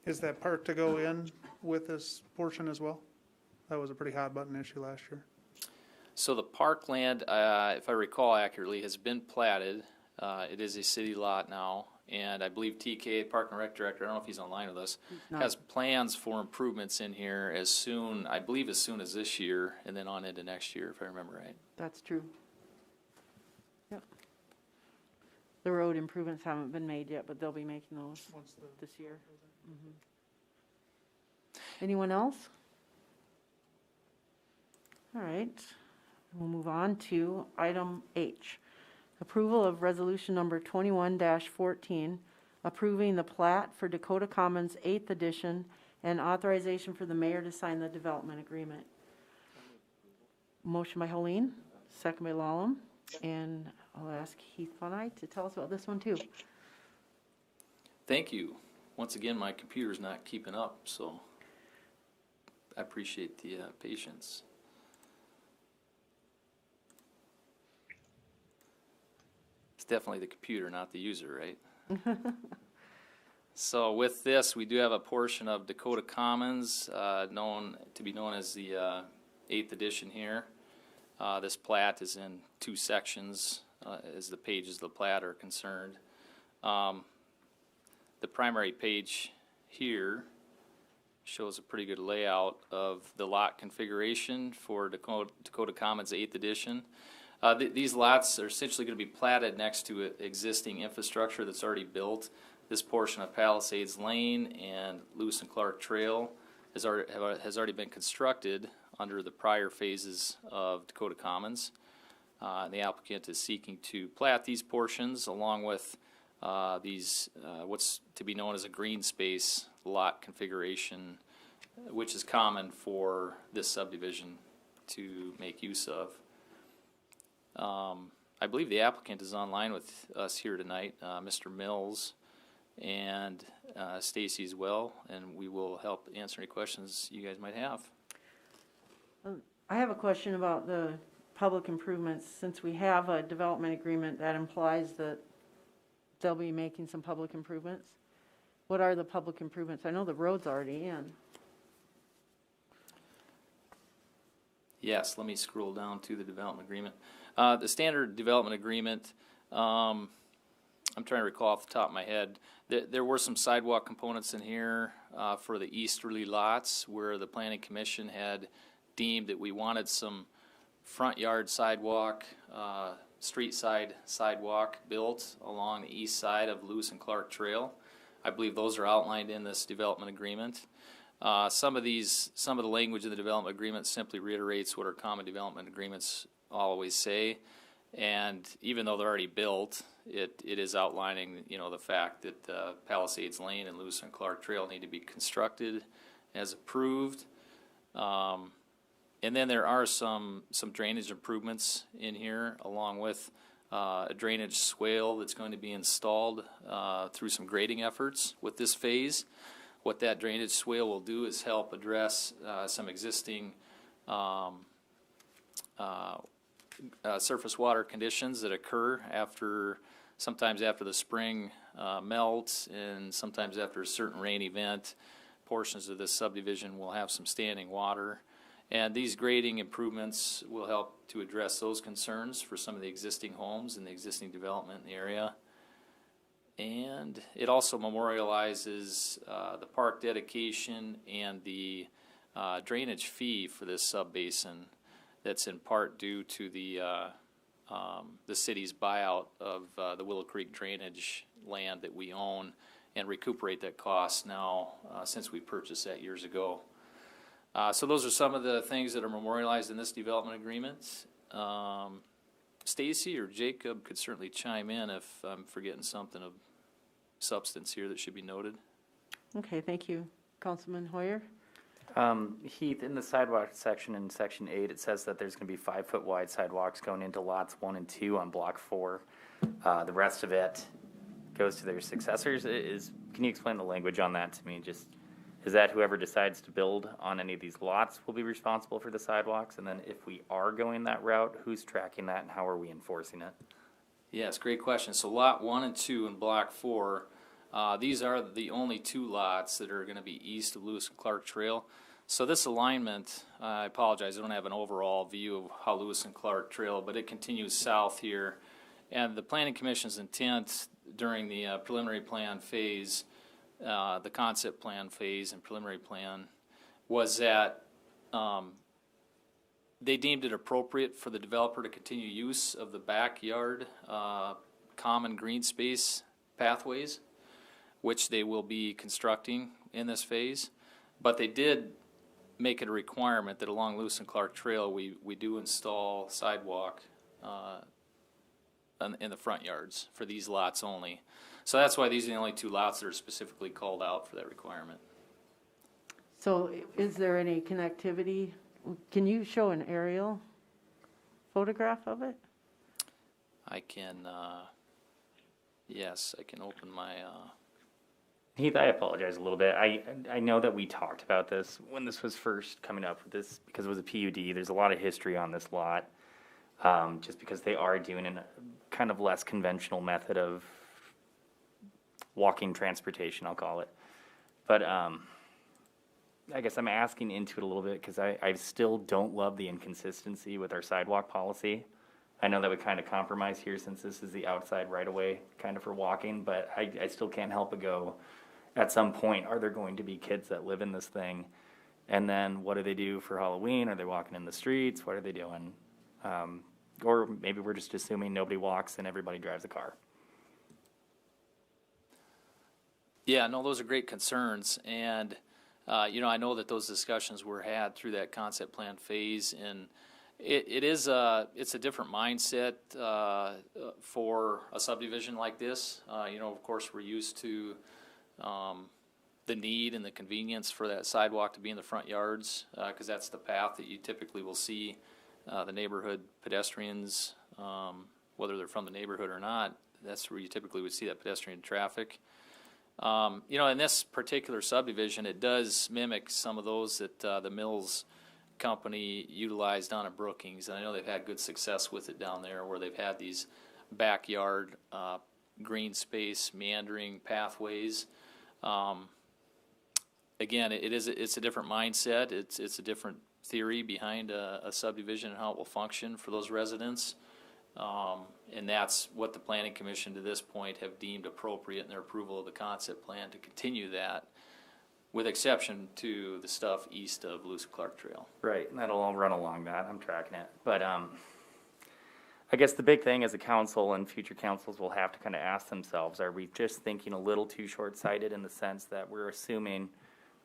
Is that park to go in with this portion as well? That was a pretty hot button issue last year. So the parkland, if I recall accurately, has been platted. It is a city lot now, and I believe TK, Park and Rec Director, I don't know if he's online with us, has plans for improvements in here as soon, I believe as soon as this year, and then on into next year, if I remember right. That's true. Yep. The road improvements haven't been made yet, but they'll be making those this year. Mm-hmm. Anyone else? All right, we'll move on to item H. Approval of resolution number 21-14, approving the plat for Dakota Commons 8th edition and authorization for the mayor to sign the development agreement. Motion by Helene, second by Lallam, and I'll ask Heath Von Eyck to tell us about this one too. Thank you. Once again, my computer's not keeping up, so I appreciate the patience. It's definitely the computer, not the user, right? So with this, we do have a portion of Dakota Commons, known as the 8th edition here. This plat is in 2 sections, as the pages of the plat are concerned. The primary page here shows a pretty good layout of the lot configuration for Dakota Commons 8th edition. These lots are essentially going to be platted next to existing infrastructure that's already built. This portion of Palisades Lane and Lewis and Clark Trail has already been constructed under the prior phases of Dakota Commons. And the applicant is seeking to plat these portions along with what's to be known as a green space lot configuration, which is common for this subdivision to make use of. I believe the applicant is online with us here tonight, Mr. Mills and Stacy as well, and we will help answer any questions you guys might have. I have a question about the public improvements. Since we have a development agreement, that implies that they'll be making some public improvements. What are the public improvements? I know the road's already in. Yes, let me scroll down to the development agreement. The standard development agreement, I'm trying to recall off the top of my head, there were some sidewalk components in here for the easterly lots where the Planning Commission had deemed that we wanted some front yard sidewalk, street side sidewalk built along the east side of Lewis and Clark Trail. I believe those are outlined in this development agreement. Some of the language in the development agreement simply reiterates what our common development agreements always say. And even though they're already built, it is outlining, you know, the fact that Palisades Lane and Lewis and Clark Trail need to be constructed as approved. And then there are some drainage improvements in here, along with a drainage swale that's going to be installed through some grading efforts with this phase. What that drainage swale will do is help address some existing surface water conditions that occur sometimes after the spring melts, and sometimes after a certain rain event. Portions of this subdivision will have some standing water. And these grading improvements will help to address those concerns for some of the existing homes and the existing development in the area. And it also memorializes the park dedication and the drainage fee for this subbasin that's in part due to the city's buyout of the Willow Creek drainage land that we own and recuperate that cost now since we purchased that years ago. So those are some of the things that are memorialized in this development agreement. Stacy or Jacob could certainly chime in if I'm forgetting something of substance here that should be noted. Okay, thank you. Councilman Hoyer? Heath, in the sidewalk section in section 8, it says that there's going to be 5-foot wide sidewalks going into lots 1 and 2 on block 4. The rest of it goes to their successors. Can you explain the language on that to me? Just, is that whoever decides to build on any of these lots will be responsible for the sidewalks? And then if we are going that route, who's tracking that and how are we enforcing it? Yes, great question. So lot 1 and 2 in block 4, these are the only 2 lots that are going to be east of Lewis and Clark Trail. So this alignment, I apologize, I don't have an overall view of how Lewis and Clark Trail, but it continues south here. And the Planning Commission's intent during the preliminary plan phase, the concept plan phase and preliminary plan, was that they deemed it appropriate for the developer to continue use of the backyard common green space pathways, which they will be constructing in this phase. But they did make it a requirement that along Lewis and Clark Trail we do install sidewalk in the front yards for these lots only. So that's why these are the only 2 lots that are specifically called out for that requirement. So is there any connectivity? Can you show an aerial photograph of it? I can, yes, I can open my... Heath, I apologize a little bit. I know that we talked about this when this was first coming up with this because it was a PUD. There's a lot of history on this lot just because they are doing a kind of less conventional method of walking transportation, I'll call it. But I guess I'm asking into it a little bit because I still don't love the inconsistency with our sidewalk policy. I know that we kind of compromise here since this is the outside right-of-way kind of for walking, but I still can't help but go, at some point, are there going to be kids that live in this thing? And then what do they do for Halloween? Are they walking in the streets? What are they doing? Or maybe we're just assuming nobody walks and everybody drives a car. Yeah, no, those are great concerns. And, you know, I know that those discussions were had through that concept plan phase, and it's a different mindset for a subdivision like this. You know, of course, we're used to the need and the convenience for that sidewalk to be in the front yards because that's the path that you typically will see the neighborhood pedestrians, whether they're from the neighborhood or not. That's where you typically would see that pedestrian traffic. You know, in this particular subdivision, it does mimic some of those that the Mills company utilized down at Brookings, and I know they've had good success with it down there where they've had these backyard green space meandering pathways. Again, it's a different mindset. It's a different theory behind a subdivision and how it will function for those residents. And that's what the Planning Commission to this point have deemed appropriate in their approval of the concept plan to continue that, with exception to the stuff east of Lewis and Clark Trail. Right, and that'll all run along that. I'm tracking it. But I guess the big thing as a council and future councils will have to kind of ask themselves, are we just thinking a little too short-sighted in the sense that we're assuming,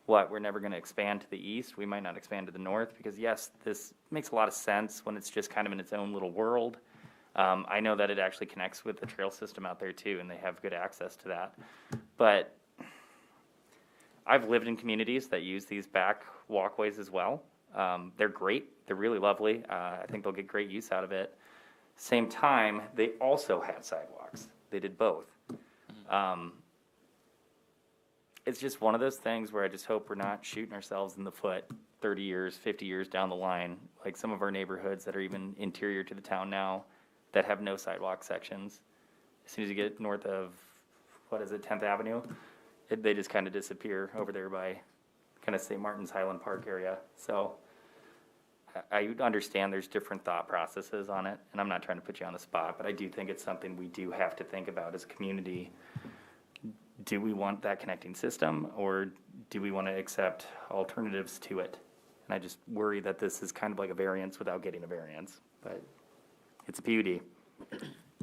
we're never going to expand to the east? We might not expand to the north because, yes, this makes a lot of sense when it's just kind of in its own little world. I know that it actually connects with the trail system out there too, and they have good access to that. But I've lived in communities that use these back walkways as well. They're great. They're really lovely. I think they'll get great use out of it. Same time, they also had sidewalks. They did both. It's just one of those things where I just hope we're not shooting ourselves in the foot 30 years, 50 years down the line, like some of our neighborhoods that are even interior to the town now that have no sidewalk sections. As soon as you get north of, 10th Avenue, they just kind of disappear over there by kind of St. Martin's Highland Park area. So I understand there's different thought processes on it, and I'm not trying to put you on the spot, but I do think it's something we do have to think about as a community. Do we want that connecting system, or do we want to accept alternatives to it? And I just worry that this is kind of like a variance without getting a variance, but it's a PUD.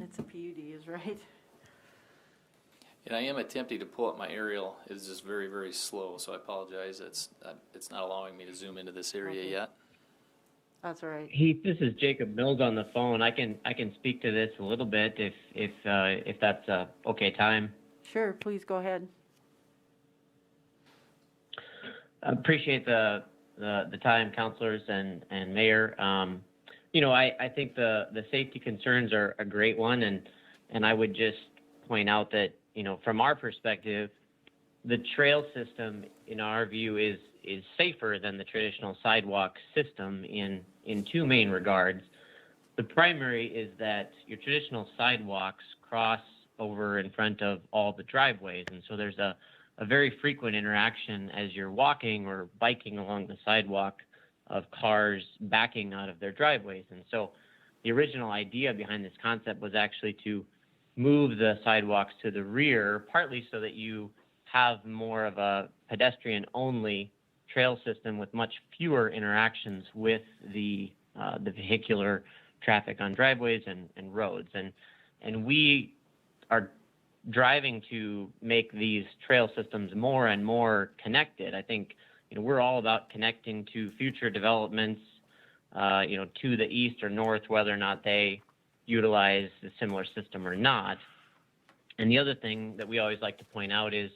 It's a PUD, is right. And I am attempting to pull up my aerial. It's just very, very slow, so I apologize. It's not allowing me to zoom into this area yet. That's all right. Heath, this is Jacob Mills on the phone. I can speak to this a little bit if that's okay time. Sure, please go ahead. Appreciate the time, councilors and mayor. I think the safety concerns are a great one, and I would just point out that from our perspective, the trail system, in our view, is safer than the traditional sidewalk system in two main regards. The primary is that your traditional sidewalks cross over in front of all the driveways, and so there's a very frequent interaction as you're walking or biking along the sidewalk of cars backing out of their driveways. And so the original idea behind this concept was actually to move the sidewalks to the rear, partly so that you have more of a pedestrian-only trail system with much fewer interactions with the vehicular traffic on driveways and roads. And we are driving to make these trail systems more and more connected. I think we're all about connecting to future developments, to the east or north, whether or not they utilize a similar system or not. And the other thing that we always like to point out is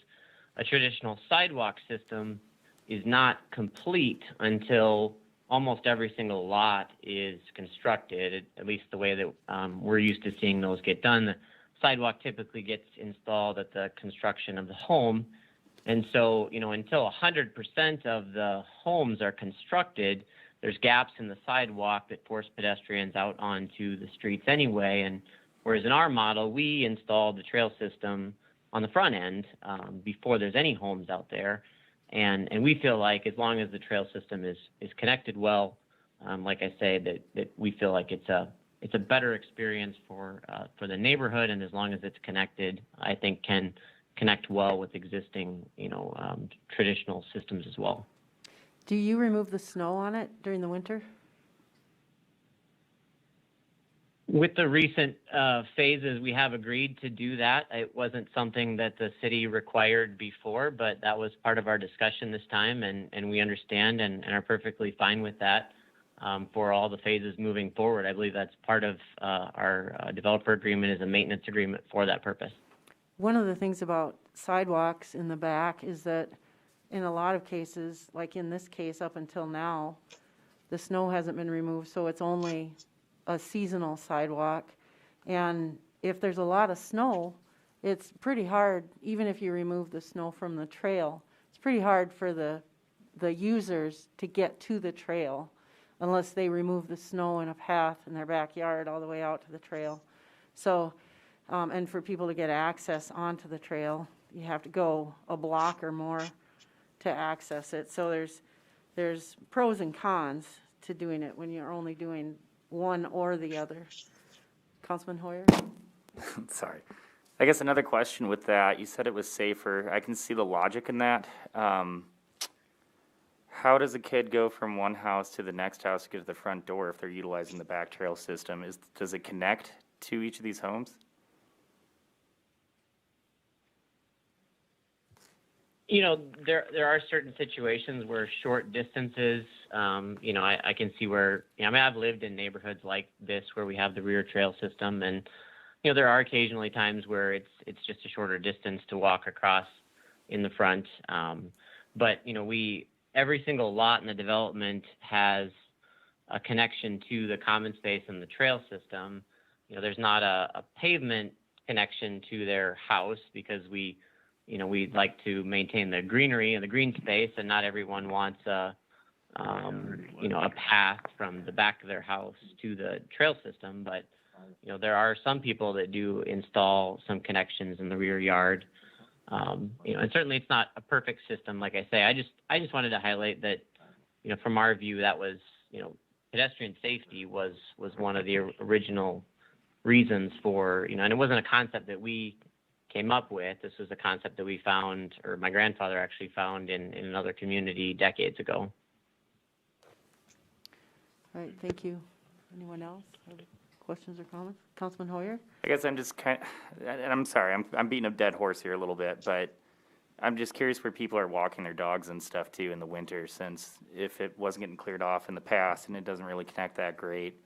a traditional sidewalk system is not complete until almost every single lot is constructed, at least the way that we're used to seeing those get done. The sidewalk typically gets installed at the construction of the home. And so, until 100% of the homes are constructed, there's gaps in the sidewalk that force pedestrians out onto the streets anyway. And whereas in our model, we installed the trail system on the front end before there's any homes out there. And we feel like as long as the trail system is connected well, like I say, that we feel like it's a better experience for the neighborhood, and as long as it's connected, I think can connect well with existing traditional systems as well. Do you remove the snow on it during the winter? With the recent phases, we have agreed to do that. It wasn't something that the city required before, but that was part of our discussion this time, and we understand and are perfectly fine with that for all the phases moving forward. I believe that's part of our developer agreement is a maintenance agreement for that purpose. One of the things about sidewalks in the back is that in a lot of cases, like in this case up until now, the snow hasn't been removed, so it's only a seasonal sidewalk. And if there's a lot of snow, it's pretty hard, even if you remove the snow from the trail, it's pretty hard for the users to get to the trail unless they remove the snow in a path in their backyard all the way out to the trail. So, and for people to get access onto the trail, you have to go a block or more to access it. So there's pros and cons to doing it when you're only doing one or the other. Councilman Hoyer? Sorry. I guess another question with that, you said it was safer. I can see the logic in that. How does a kid go from one house to the next house to get to the front door if they're utilizing the back trail system? Does it connect to each of these homes? You know, there are certain situations where short distances, you know, I can see where, you know, I mean, I've lived in neighborhoods like this where we have the rear trail system, and you know, there are occasionally times where it's just a shorter distance to walk across in the front. But you know, every single lot in the development has a connection to the common space and the trail system. You know, there's not a pavement connection to their house because we'd like to maintain the greenery and the green space, and not everyone wants a path from the back of their house to the trail system. But, you know, there are some people that do install some connections in the rear yard. You know, and certainly it's not a perfect system. Like I say, I just wanted to highlight that, you know, from our view, that was, you know, pedestrian safety was one of the original reasons for, you know, and it wasn't a concept that we came up with. This was a concept that we found, or my grandfather actually found in another community decades ago. All right, thank you. Anyone else have questions or comments? Councilman Hoyer? I guess I'm just and I'm sorry, I'm beating a dead horse here a little bit, but I'm just curious where people are walking their dogs and stuff too in the winter, since if it wasn't getting cleared off in the past and it doesn't really connect that great,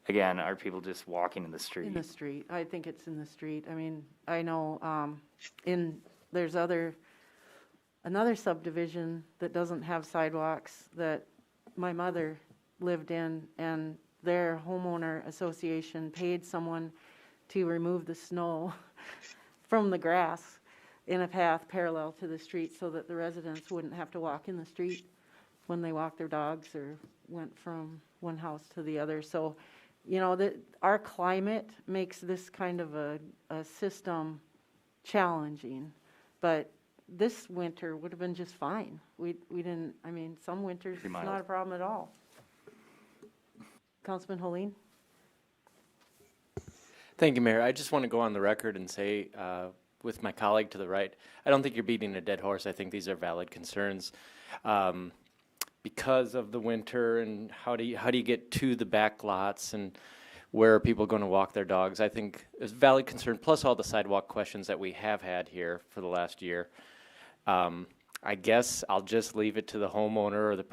again, are people just walking in the street? In the street. I think it's in the street. I mean, I know there's another subdivision that doesn't have sidewalks that my mother lived in, and their homeowner association paid someone to remove the snow from the grass in a path parallel to the street so that the residents wouldn't have to walk in the street when they walked their dogs or went from one house to the other. So, you know, our climate makes this kind of a system challenging, but this winter would have been just fine. We didn't, I mean, some winters it's not a problem at all. Councilman Holeen? Thank you, Mayor. I just want to go on the record and say, with my colleague to the right, I don't think you're beating a dead horse. I think these are valid concerns. Because of the winter and how do you get to the back lots and where are people going to walk their dogs? I think it's a valid concern, plus all the sidewalk questions that we have had here for the last year. I guess I'll just leave it to the homeowner or the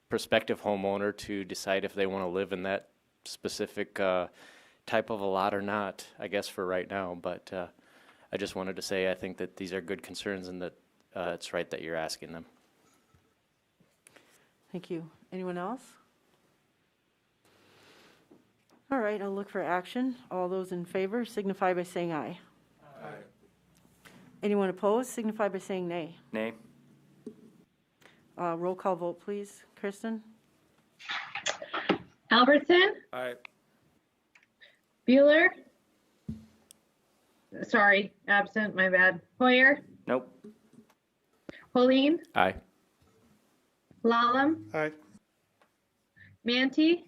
prospective homeowner to decide if they want to live in that specific type of a lot or not, I guess, for right now. But I just wanted to say I think that these are good concerns and that it's right that you're asking them. Thank you. Anyone else? All right, I'll look for action. All those in favor signify by saying aye. Aye. Anyone opposed signify by saying nay. Nay. Roll call vote, please. Kristen? Albertson? Aye. Bueller? Sorry, absent, my bad. Hoyer? Nope. Holeen? Aye. Lallam? Aye. Manti?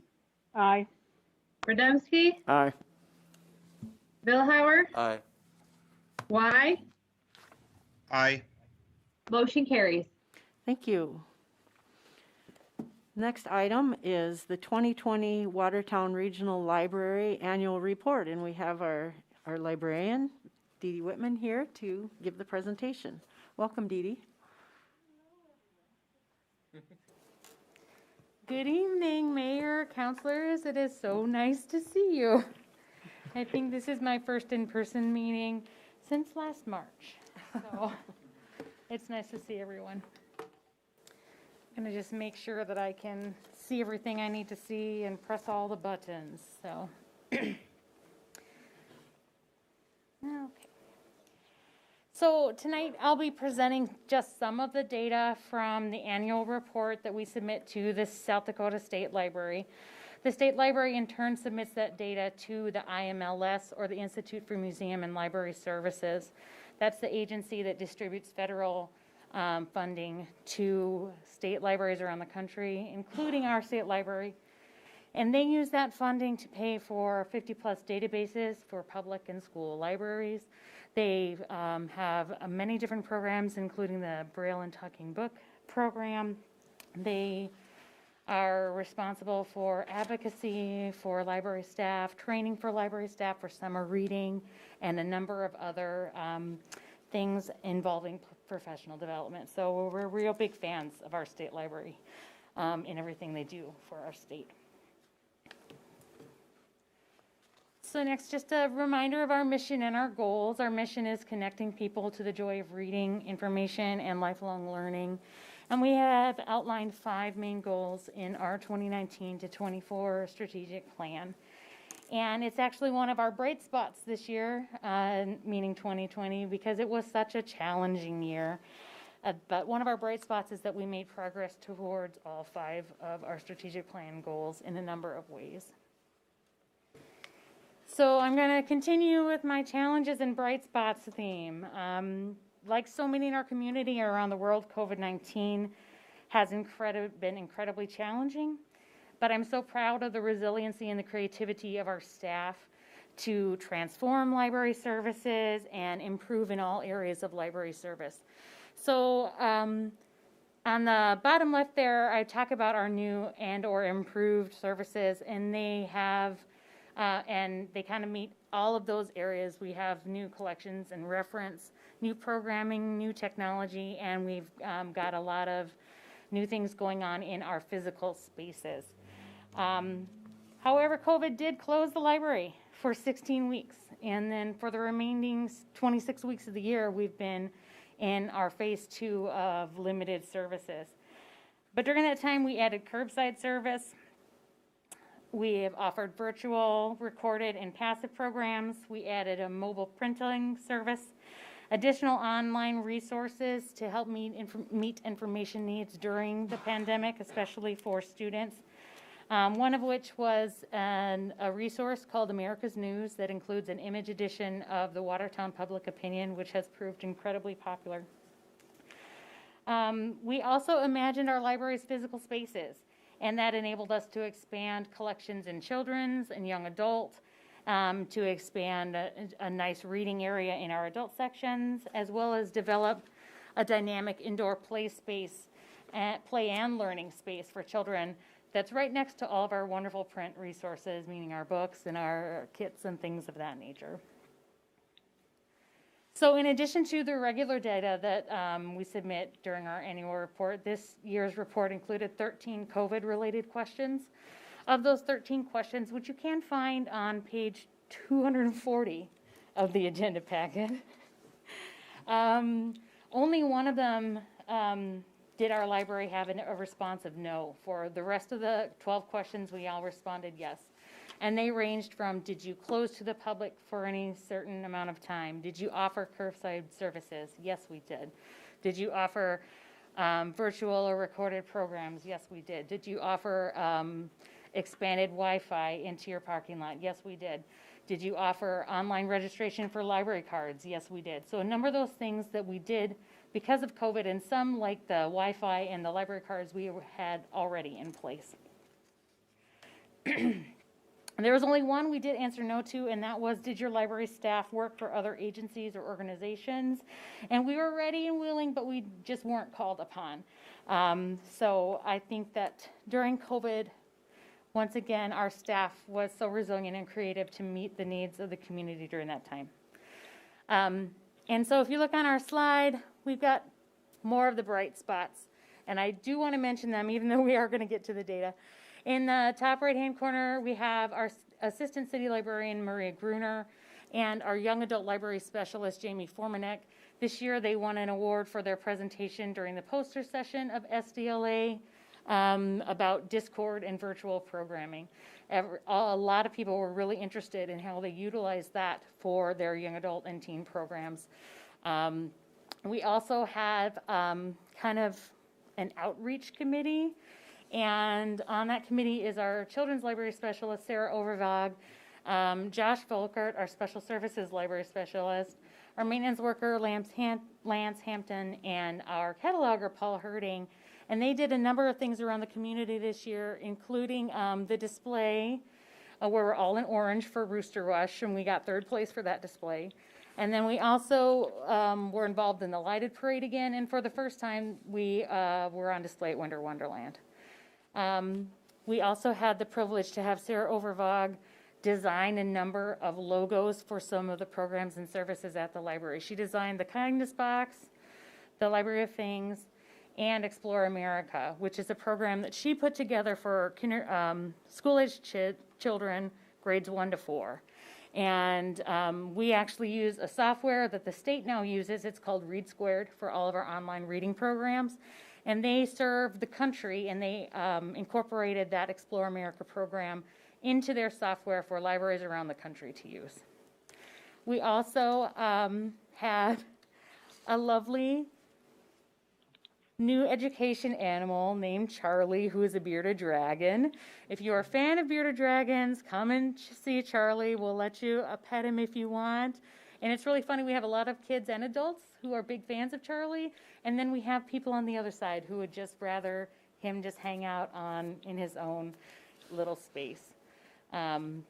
Aye. Rademski? Aye. Billhauer? Aye. Y? Aye. Motion carries. Thank you. Next item is the 2020 Watertown Regional Library Annual Report, and we have our librarian, Dee Dee Whitman, here to give the presentation. Welcome, Dee Dee. Good evening, Mayor, councilors. It is so nice to see you. I think this is my first in-person meeting since last March, so it's nice to see everyone. I'm gonna just make sure that I can see everything I need to see and press all the buttons, so. Okay. So tonight I'll be presenting just some of the data from the annual report that we submit to the South Dakota State Library. The State Library in turn submits that data to the IMLS, or the Institute for Museum and Library Services. That's the agency that distributes federal funding to state libraries around the country, including our state library. And they use that funding to pay for 50+ databases for public and school libraries. They have many different programs, including the Braille and Talking Book program. They are responsible for advocacy for library staff, training for library staff for summer reading, and a number of other things involving professional development. So we're real big fans of our state library and everything they do for our state. So next, just a reminder of our mission and our goals. Our mission is connecting people to the joy of reading, information, and lifelong learning. And we have outlined 5 main goals in our 2019 to 24 strategic plan. And it's actually one of our bright spots this year, meaning 2020, because it was such a challenging year. But one of our bright spots is that we made progress towards all 5 of our strategic plan goals in a number of ways. So I'm going to continue with my challenges and bright spots theme. Like so many in our community around the world, COVID-19 has been incredibly challenging, but I'm so proud of the resiliency and the creativity of our staff to transform library services and improve in all areas of library service. So on the bottom left there, I talk about our new and or improved services, and they have and they kind of meet all of those areas. We have new collections and reference, new programming, new technology, and we've got a lot of new things going on in our physical spaces. However, COVID did close the library for 16 weeks, and then for the remaining 26 weeks of the year, we've been in our phase 2 of limited services. But during that time, we added curbside service. We have offered virtual, recorded, and passive programs. We added a mobile printing service, additional online resources to help meet information needs during the pandemic, especially for students. One of which was a resource called America's News that includes an image edition of the Watertown Public Opinion, which has proved incredibly popular. We also imagined our library's physical spaces, and that enabled us to expand collections in children's and young adult, to expand a nice reading area in our adult sections, as well as develop a dynamic indoor play space, play and learning space for children that's right next to all of our wonderful print resources, meaning our books and our kits and things of that nature. So in addition to the regular data that we submit during our annual report, this year's report included 13 COVID-related questions. Of those 13 questions, which you can find on page 240 of the agenda packet, only one of them did our library have a response of no. For the rest of the 12 questions, we all responded yes. And they ranged from, did you close to the public for any certain amount of time? Did you offer curbside services? Yes, we did. Did you offer virtual or recorded programs? Yes, we did. Did you offer expanded Wi-Fi into your parking lot? Yes, we did. Did you offer online registration for library cards? Yes, we did. So a number of those things that we did because of COVID, and some like the Wi-Fi and the library cards we had already in place. There was only one we did answer no to, and that was, did your library staff work for other agencies or organizations? And we were ready and willing, but we just weren't called upon. So I think that during COVID, once again, our staff was so resilient and creative to meet the needs of the community during that time. And so if you look on our slide, we've got more of the bright spots. And I do want to mention them, even though we are going to get to the data. In the top right-hand corner, we have our Assistant City Librarian, Maria Gruner, and our Young Adult Library Specialist, Jamie Formanek. This year, they won an award for their presentation during the poster session of SDLA about Discord and virtual programming. A lot of people were really interested in how they utilize that for their young adult and teen programs. We also have kind of an outreach committee. And on that committee is our Children's Library Specialist, Sarah Overvog, Josh Volkert, our Special Services Library Specialist, our Maintenance Worker, Lance Hampton, and our Cataloger, Paul Herding. And they did a number of things around the community this year, including the display, where we're all in orange for Rooster Rush, and we got 3rd place for that display. And then we also were involved in the lighted parade again, and for the first time, we were on display at Winter Wonderland. We also had the privilege to have Sarah Overvog design a number of logos for some of the programs and services at the library. She designed the Kindness Box, the Library of Things, and Explore America, which is a program that she put together for school-aged children, grades 1 to 4. And we actually use a software that the state now uses. It's called Read Squared for all of our online reading programs. And they serve the country, and they incorporated that Explore America program into their software for libraries around the country to use. We also had a lovely new education animal named Charlie, who is a bearded dragon. If you're a fan of bearded dragons, come and see Charlie. We'll let you pet him if you want. And it's really funny, we have a lot of kids and adults who are big fans of Charlie, and then we have people on the other side who would just rather him just hang out in his own little space. And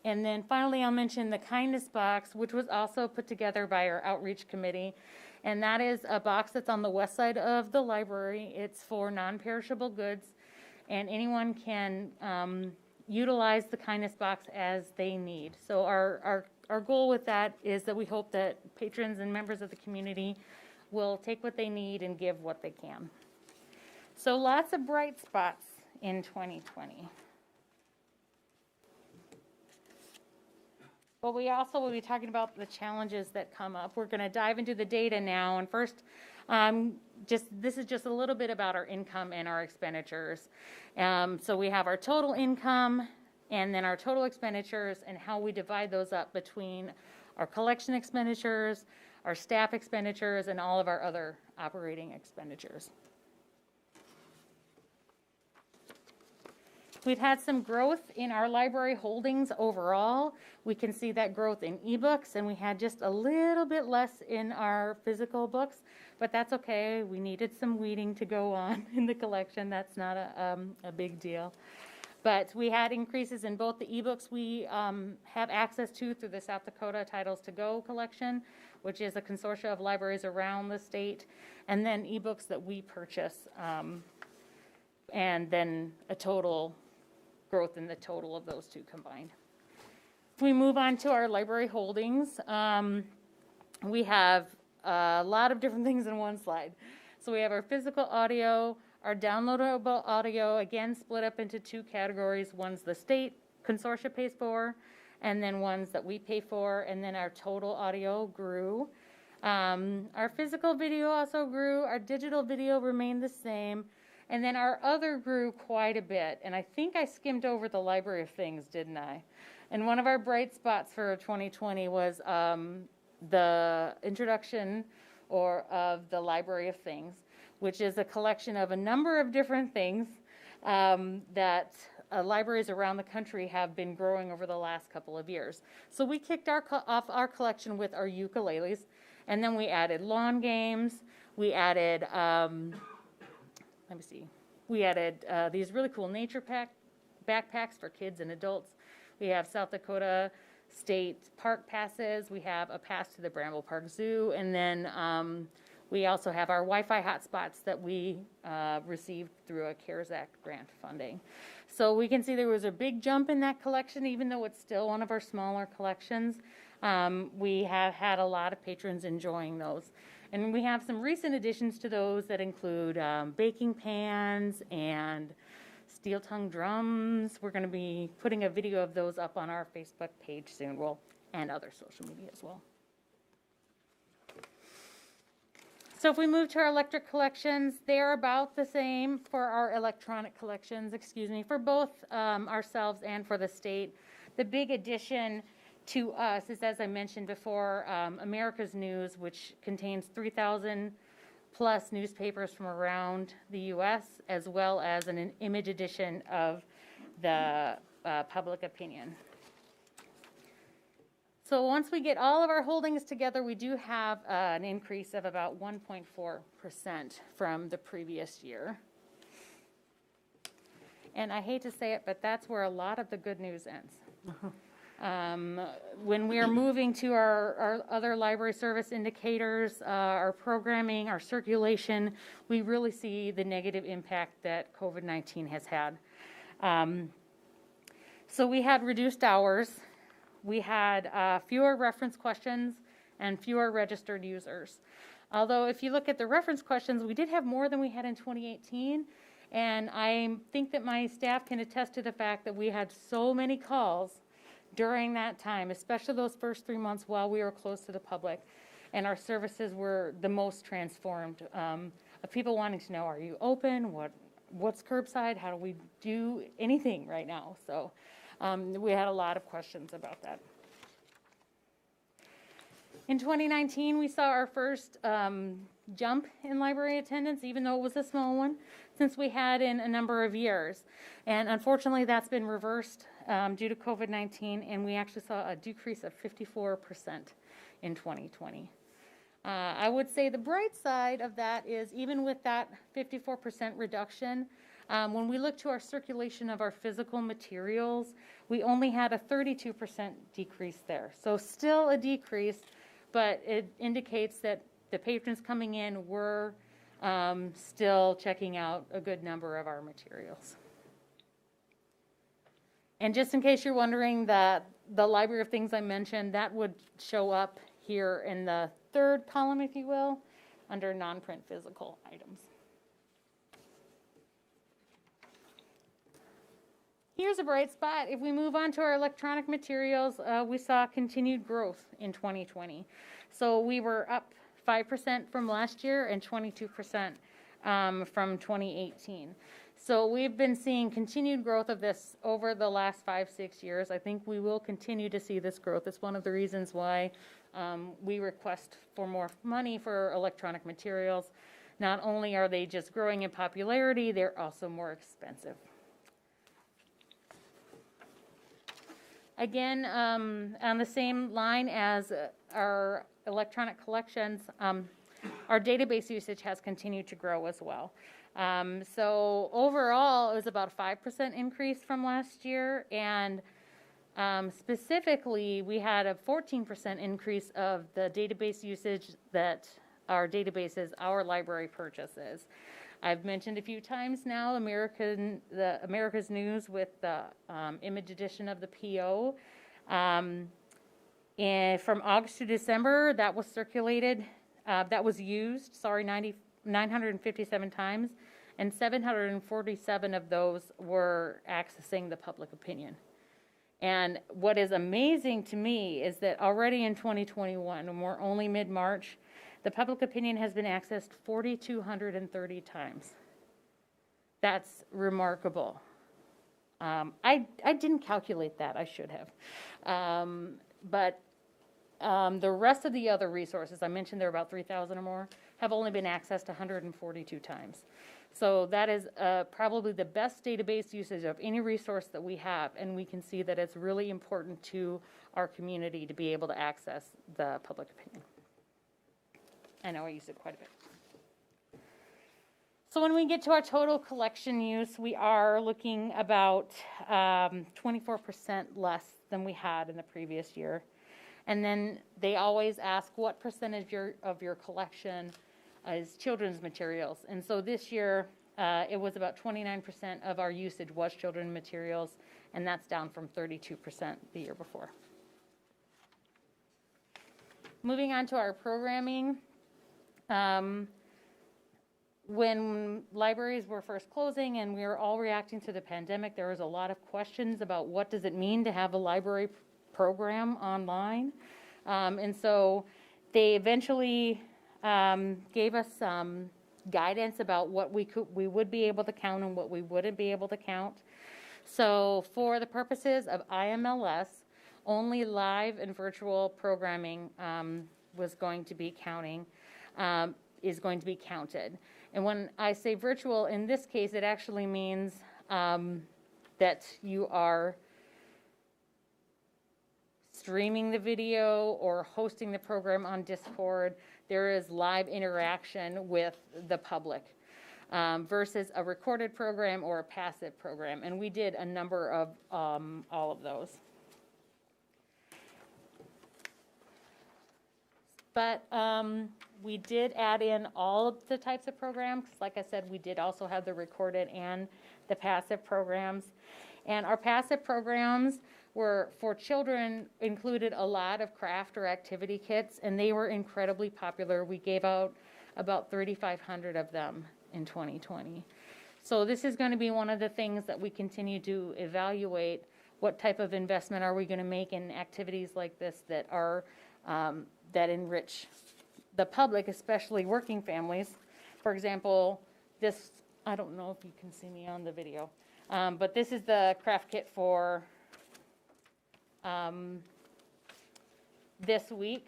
then finally, I'll mention the Kindness Box, which was also put together by our outreach committee. And that is a box that's on the west side of the library. It's for non-perishable goods, and anyone can utilize the Kindness Box as they need. So our goal with that is that we hope that patrons and members of the community will take what they need and give what they can. So lots of bright spots in 2020. But we also will be talking about the challenges that come up. We're going to dive into the data now. And first, this is just a little bit about our income and our expenditures. So we have our total income and then our total expenditures and how we divide those up between our collection expenditures, our staff expenditures, and all of our other operating expenditures. We've had some growth in our library holdings overall. We can see that growth in ebooks, and we had just a little bit less in our physical books, but that's okay. We needed some weeding to go on in the collection. That's not a big deal. But we had increases in both the ebooks we have access to through the South Dakota Titles to Go collection, which is a consortia of libraries around the state, and then ebooks that we purchase, and then a total growth in the total of those two combined. If we move on to our library holdings, we have a lot of different things in one slide. So we have our physical audio, our downloadable audio, again split up into two categories. One's the state consortia pays for, and then ones that we pay for, and then our total audio grew. Our physical video also grew, our digital video remained the same, and then our other grew quite a bit. And I think I skimmed over the Library of Things, didn't I? And one of our bright spots for 2020 was the introduction of the Library of Things, which is a collection of a number of different things that libraries around the country have been growing over the last couple of years. So we kicked off our collection with our ukuleles, and then we added lawn games. We added, we added these really cool nature backpacks for kids and adults. We have South Dakota State Park passes. We have a pass to the Bramble Park Zoo, and then we also have our Wi-Fi hotspots that we received through a CARES Act grant funding. So we can see there was a big jump in that collection, even though it's still one of our smaller collections. We have had a lot of patrons enjoying those. And we have some recent additions to those that include baking pans and steel tongue drums. We're going to be putting a video of those up on our Facebook page soon, and other social media as well. So if we move to our electric collections, they're about the same for our electronic collections, for both ourselves and for the state. The big addition to us is, as I mentioned before, America's News, which contains 3,000 plus newspapers from around the U.S., as well as an image edition of the Public Opinion. So once we get all of our holdings together, we do have an increase of about 1.4% from the previous year. And I hate to say it, but that's where a lot of the good news ends. When we are moving to our other library service indicators, our programming, our circulation, we really see the negative impact that COVID-19 has had. So we had reduced hours. We had fewer reference questions and fewer registered users. Although if you look at the reference questions, we did have more than we had in 2018. And I think that my staff can attest to the fact that we had so many calls during that time, especially those first 3 months while we were closed to the public. And our services were the most transformed, of people wanting to know, are you open? What's curbside? How do we do anything right now? So we had a lot of questions about that. In 2019, we saw our first jump in library attendance, even though it was a small one, since we had in a number of years. And unfortunately, that's been reversed due to COVID-19, and we actually saw a decrease of 54% in 2020. I would say the bright side of that is even with that 54% reduction, when we look to our circulation of our physical materials, we only had a 32% decrease there. So still a decrease, but it indicates that the patrons coming in were still checking out a good number of our materials. And just in case you're wondering, the library of things I mentioned, that would show up here in the third column, if you will, under non-print physical items. Here's a bright spot. If we move on to our electronic materials, we saw continued growth in 2020. So we were up 5% from last year and 22% from 2018. So we've been seeing continued growth of this over the last 5-6 years. I think we will continue to see this growth. It's one of the reasons why we request for more money for electronic materials. Not only are they just growing in popularity, they're also more expensive. Again, on the same line as our electronic collections, our database usage has continued to grow as well. So overall, it was about a 5% increase from last year, and specifically, we had a 14% increase of the database usage that our databases, our library purchases. I've mentioned a few times now America's News with the image edition of the PO. And from August to December, that was circulated, that was used, 957 times, and 747 of those were accessing the public opinion. And what is amazing to me is that already in 2021, when we're only mid-March, the public opinion has been accessed 4,230 times. That's remarkable. I didn't calculate that, I should have. But the rest of the other resources, I mentioned there are about 3,000 or more, have only been accessed 142 times. So that is probably the best database usage of any resource that we have, and we can see that it's really important to our community to be able to access the public opinion. I know I use it quite a bit. So when we get to our total collection use, we are looking about 24% less than we had in the previous year. And then they always ask what percentage of your collection is children's materials. And so this year, it was about 29% of our usage was children's materials, and that's down from 32% the year before. Moving on to our programming. When libraries were first closing and we were all reacting to the pandemic, there was a lot of questions about what does it mean to have a library program online. And so they eventually gave us some guidance about what we would be able to count and what we wouldn't be able to count. So for the purposes of IMLS, only live and virtual programming was going to be is going to be counted. And when I say virtual, in this case, it actually means that you are streaming the video or hosting the program on Discord. There is live interaction with the public versus a recorded program or a passive program. And we did a number of all of those. But we did add in all of the types of programs. Like I said, we did also have the recorded and the passive programs. And our passive programs were for children, included a lot of craft or activity kits, and they were incredibly popular. We gave out about 3,500 of them in 2020. So this is going to be one of the things that we continue to evaluate. What type of investment are we going to make in activities like this that are that enrich the public, especially working families? For example, this, I don't know if you can see me on the video, but this is the craft kit for this week.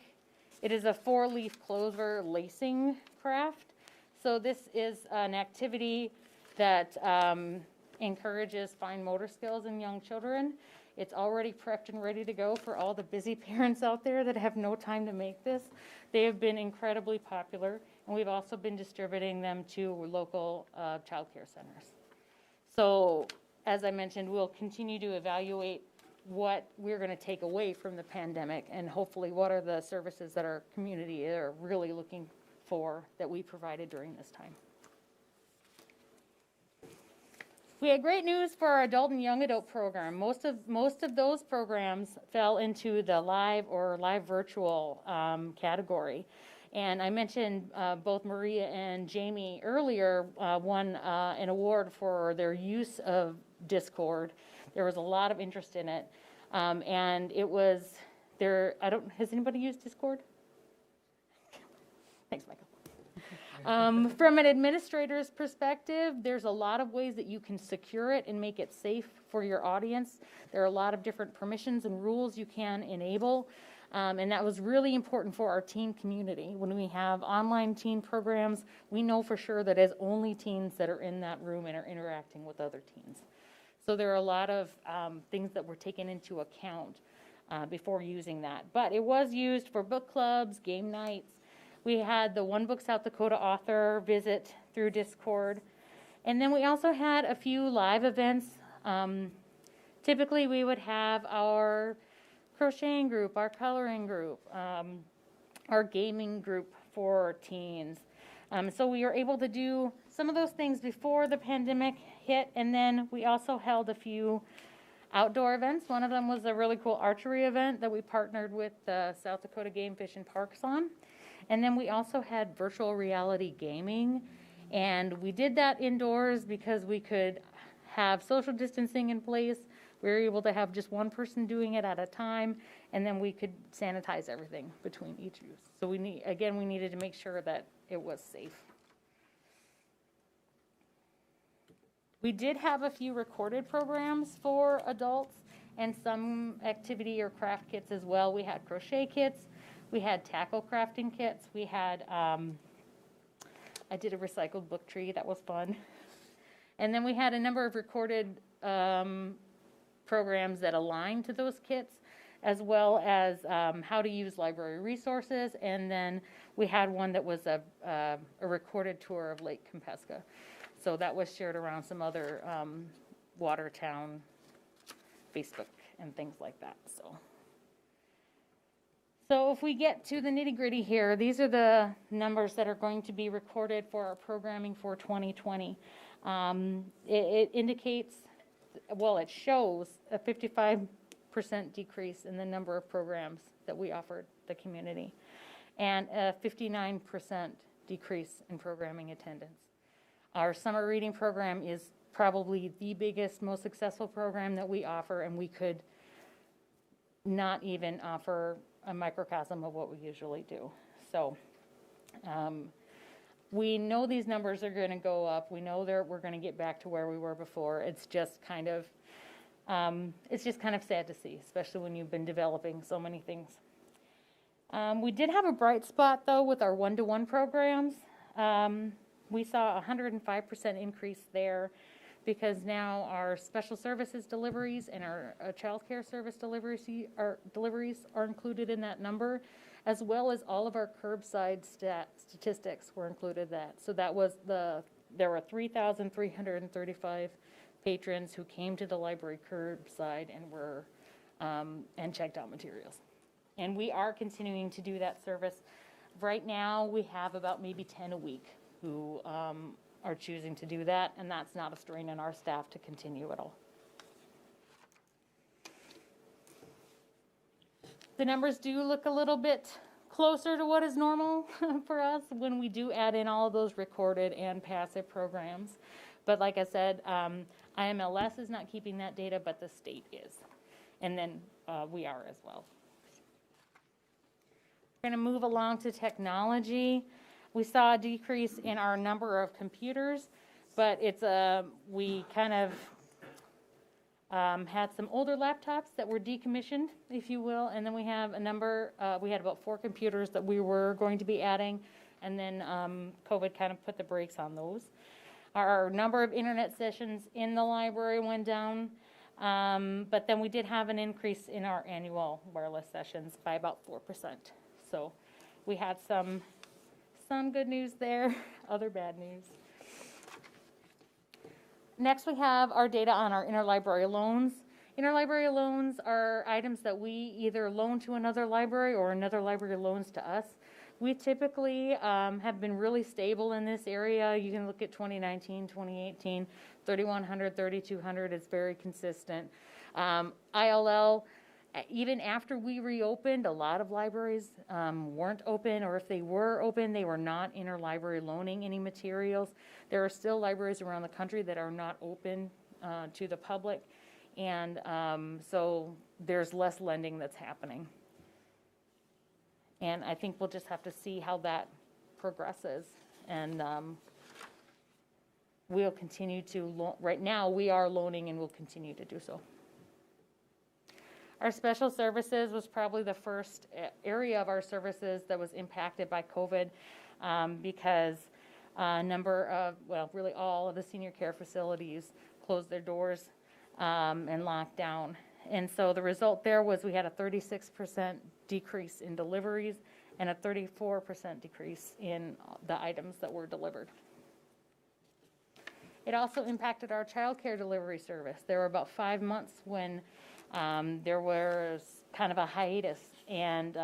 It is a 4-leaf clover lacing craft. So this is an activity that encourages fine motor skills in young children. It's already prepped and ready to go for all the busy parents out there that have no time to make this. They have been incredibly popular, and we've also been distributing them to local child care centers. So, as I mentioned, we'll continue to evaluate what we're going to take away from the pandemic, and hopefully what are the services that our community are really looking for that we provided during this time. We had great news for our adult and young adult program. Most of those programs fell into the live or live virtual category. And I mentioned both Maria and Jamie earlier won an award for their use of Discord. There was a lot of interest in it. And it was there, has anybody used Discord? Thanks, Michael. From an administrator's perspective, there's a lot of ways that you can secure it and make it safe for your audience. There are a lot of different permissions and rules you can enable. And that was really important for our teen community. When we have online teen programs, we know for sure that it's only teens that are in that room and are interacting with other teens. So there are a lot of things that were taken into account before using that. But it was used for book clubs, game nights. We had the One Book South Dakota author visit through Discord. And then we also had a few live events. Typically we would have our crocheting group, our coloring group, our gaming group for teens. So we were able to do some of those things before the pandemic hit, and then we also held a few outdoor events. One of them was a really cool archery event that we partnered with the South Dakota Game Fish and Parks on. And then we also had virtual reality gaming, and we did that indoors because we could have social distancing in place. We were able to have just one person doing it at a time, and then we could sanitize everything between each use. So we needed to make sure that it was safe. We did have a few recorded programs for adults and some activity or craft kits as well. We had crochet kits, we had tackle crafting kits, we had, I did a recycled book tree, that was fun. And then we had a number of recorded programs that aligned to those kits, as well as how to use library resources. And then we had one that was a recorded tour of Lake Compesca. So that was shared around some other Watertown Facebook and things like that. So if we get to the nitty-gritty here, these are the numbers that are going to be recorded for our programming for 2020. It indicates, well, it shows a 55% decrease in the number of programs that we offered the community, and a 59% decrease in programming attendance. Our summer reading program is probably the biggest, most successful program that we offer, and we could not even offer a microcosm of what we usually do. So we know these numbers are going to go up. We know that we're going to get back to where we were before. It's just kind of sad to see, especially when you've been developing so many things. We did have a bright spot though with our one-to-one programs. We saw a 105% increase there because now our special services deliveries and our child care service deliveries are included in that number, as well as all of our curbside statistics were included that. So that was there were 3,335 patrons who came to the library curbside and were and checked out materials. And we are continuing to do that service. Right now we have about maybe 10 a week who are choosing to do that, and that's not a strain on our staff to continue at all. The numbers do look a little bit closer to what is normal for us when we do add in all of those recorded and passive programs. But like I said, IMLS is not keeping that data, but the state is. And then we are as well. We're going to move along to technology. We saw a decrease in our number of computers, but it's we kind of had some older laptops that were decommissioned, if you will, and then we have a number, we had about 4 computers that we were going to be adding, and then COVID kind of put the brakes on those. Our number of internet sessions in the library went down, but then we did have an increase in our annual wireless sessions by about 4%. So we had some good news there, other bad news. Next, we have our data on our interlibrary loans. Interlibrary loans are items that we either loan to another library or another library loans to us. We typically have been really stable in this area. You can look at 2019, 2018, 3,100, 3,200. It's very consistent. ILL, even after we reopened, a lot of libraries weren't open, or if they were open, they were not interlibrary loaning any materials. There are still libraries around the country that are not open to the public, and so there's less lending that's happening. And I think we'll just have to see how that progresses, and we'll continue to right now we are loaning and we'll continue to do so. Our special services was probably the first area of our services that was impacted by COVID because a number of, well, really all of the senior care facilities closed their doors and locked down. And so the result there was we had a 36% decrease in deliveries and a 34% decrease in the items that were delivered. It also impacted our child care delivery service. There were about 5 months when there was kind of a hiatus, and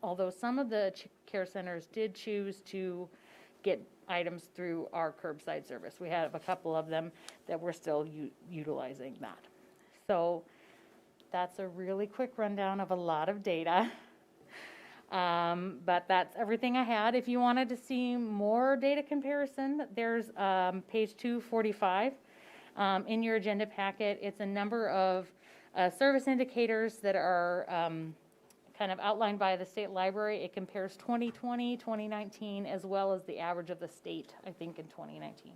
although some of the care centers did choose to get items through our curbside service, we have a couple of them that were still utilizing that. So that's a really quick rundown of a lot of data. But that's everything I had. If you wanted to see more data comparison, there's page 245. In your agenda packet, it's a number of service indicators that are kind of outlined by the state library. It compares 2020, 2019, as well as the average of the state, I think, in 2019.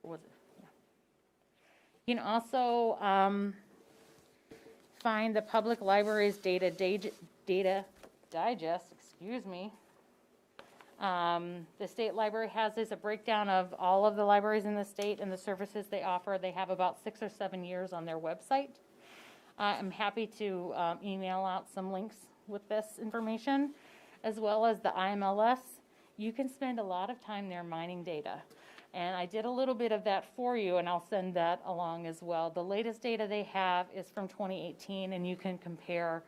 Or was it? Yeah. You can also find the public library's data digest, excuse me. The state library has a breakdown of all of the libraries in the state and the services they offer. They have about 6 or 7 years on their website. I'm happy to email out some links with this information, as well as the IMLS. You can spend a lot of time there mining data. And I did a little bit of that for you, and I'll send that along as well. The latest data they have is from 2018, and you can compare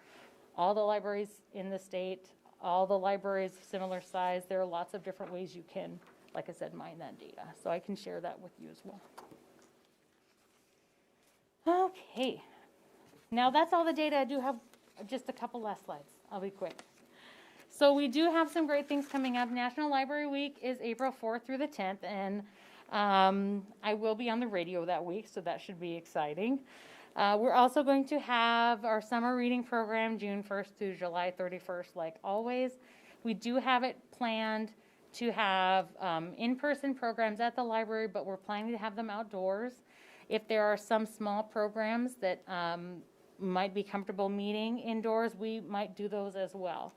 all the libraries in the state, all the libraries similar size. There are lots of different ways you can, like I said, mine that data. So I can share that with you as well. Okay. Now that's all the data. I do have just a couple last slides. I'll be quick. So we do have some great things coming up. National Library Week is April 4th through the 10th, and I will be on the radio that week, so that should be exciting. We're also going to have our summer reading program June 1st through July 31st, like always. We do have it planned to have in-person programs at the library, but we're planning to have them outdoors. If there are some small programs that might be comfortable meeting indoors, we might do those as well.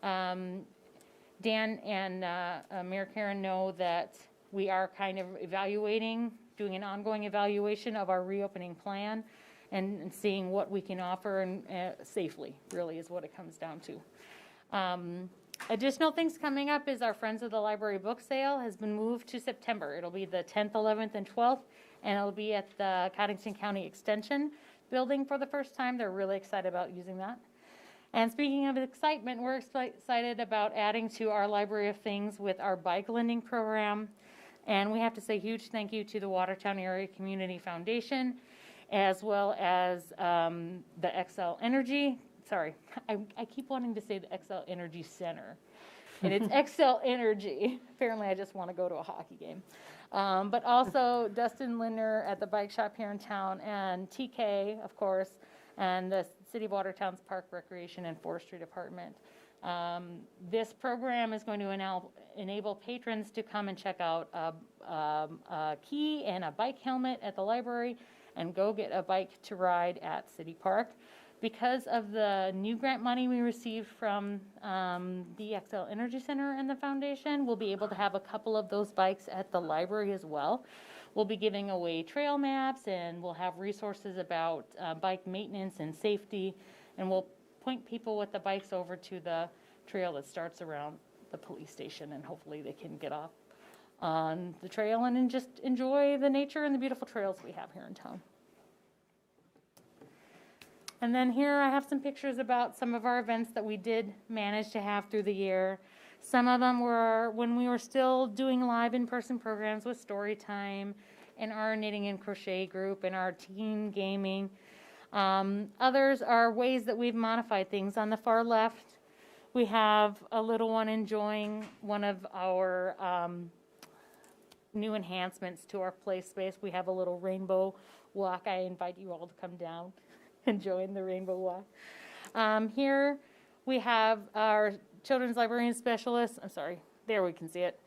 Dan and Mayor Karen know that we are kind of doing an ongoing evaluation of our reopening plan and seeing what we can offer and safely, really is what it comes down to. Additional things coming up is our Friends of the Library book sale has been moved to September. It'll be the 10th, 11th, and 12th, and it'll be at the Cottington County Extension building for the first time. They're really excited about using that. And speaking of excitement, we're excited about adding to our Library of Things with our bike lending program. And we have to say huge thank you to the Watertown Area Community Foundation, as well as the Xcel Energy sorry, I keep wanting to say the Xcel Energy Center. And it's Xcel Energy. Apparently, I just want to go to a hockey game. But also Dustin Lindner at the bike shop here in town, and TK, of course, and the City of Watertown's Park Recreation and Forestry Department. This program is going to enable patrons to come and check out a key and a bike helmet at the library and go get a bike to ride at City Park. Because of the new grant money we received from the Xcel Energy Center and the foundation, we'll be able to have a couple of those bikes at the library as well. We'll be giving away trail maps, and we'll have resources about bike maintenance and safety, and we'll point people with the bikes over to the trail that starts around the police station, and hopefully they can get off on the trail and just enjoy the nature and the beautiful trails we have here in town. And then here I have some pictures about some of our events that we did manage to have through the year. Some of them were when we were still doing live in-person programs with Storytime and our knitting and crochet group and our teen gaming. Others are ways that we've modified things. On the far left, we have a little one enjoying one of our new enhancements to our play space. We have a little rainbow walk. I invite you all to come down and join the rainbow walk. Here we have our children's librarian specialist. I'm sorry, there we can see it.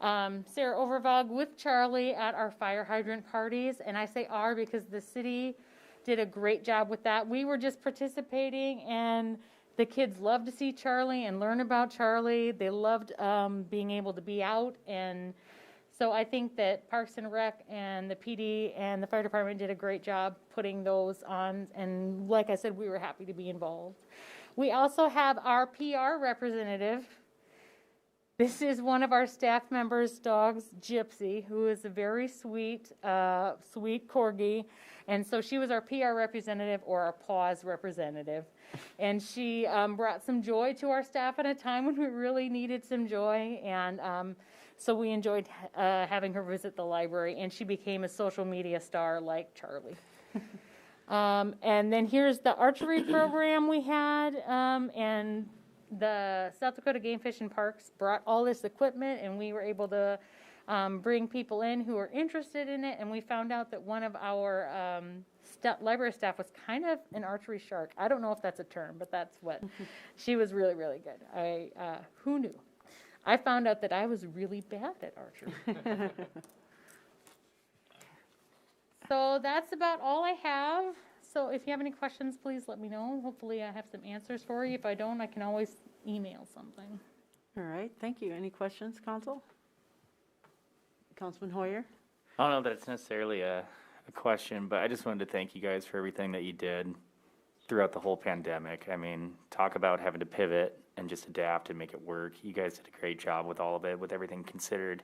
Sarah Overvog with Charlie at our fire hydrant parties. And I say our because the city did a great job with that. We were just participating, and the kids loved to see Charlie and learn about Charlie. They loved being able to be out. And so I think that Parks and Rec and the PD and the fire department did a great job putting those on. And like I said, we were happy to be involved. We also have our PR representative. This is one of our staff members' dogs, Gypsy, who is a very sweet, sweet corgi. And so she was our PR representative, or our PAWS representative. And she brought some joy to our staff at a time when we really needed some joy. And so we enjoyed having her visit the library, and she became a social media star like Charlie. And then here's the archery program we had, and the South Dakota Game Fish and Parks brought all this equipment, and we were able to bring people in who were interested in it, and we found out that one of our library staff was kind of an archery shark. I don't know if that's a term, but that's what. She was really, really good. Who knew? I found out that I was really bad at archery. So that's about all I have. So if you have any questions, please let me know. Hopefully I have some answers for you. If I don't, I can always email something. All right, thank you. Any questions, Council? Councilman Hoyer? I don't know that it's necessarily a question, but I just wanted to thank you guys for everything that you did throughout the whole pandemic. I mean, talk about having to pivot and just adapt and make it work. You guys did a great job with all of it, with everything considered.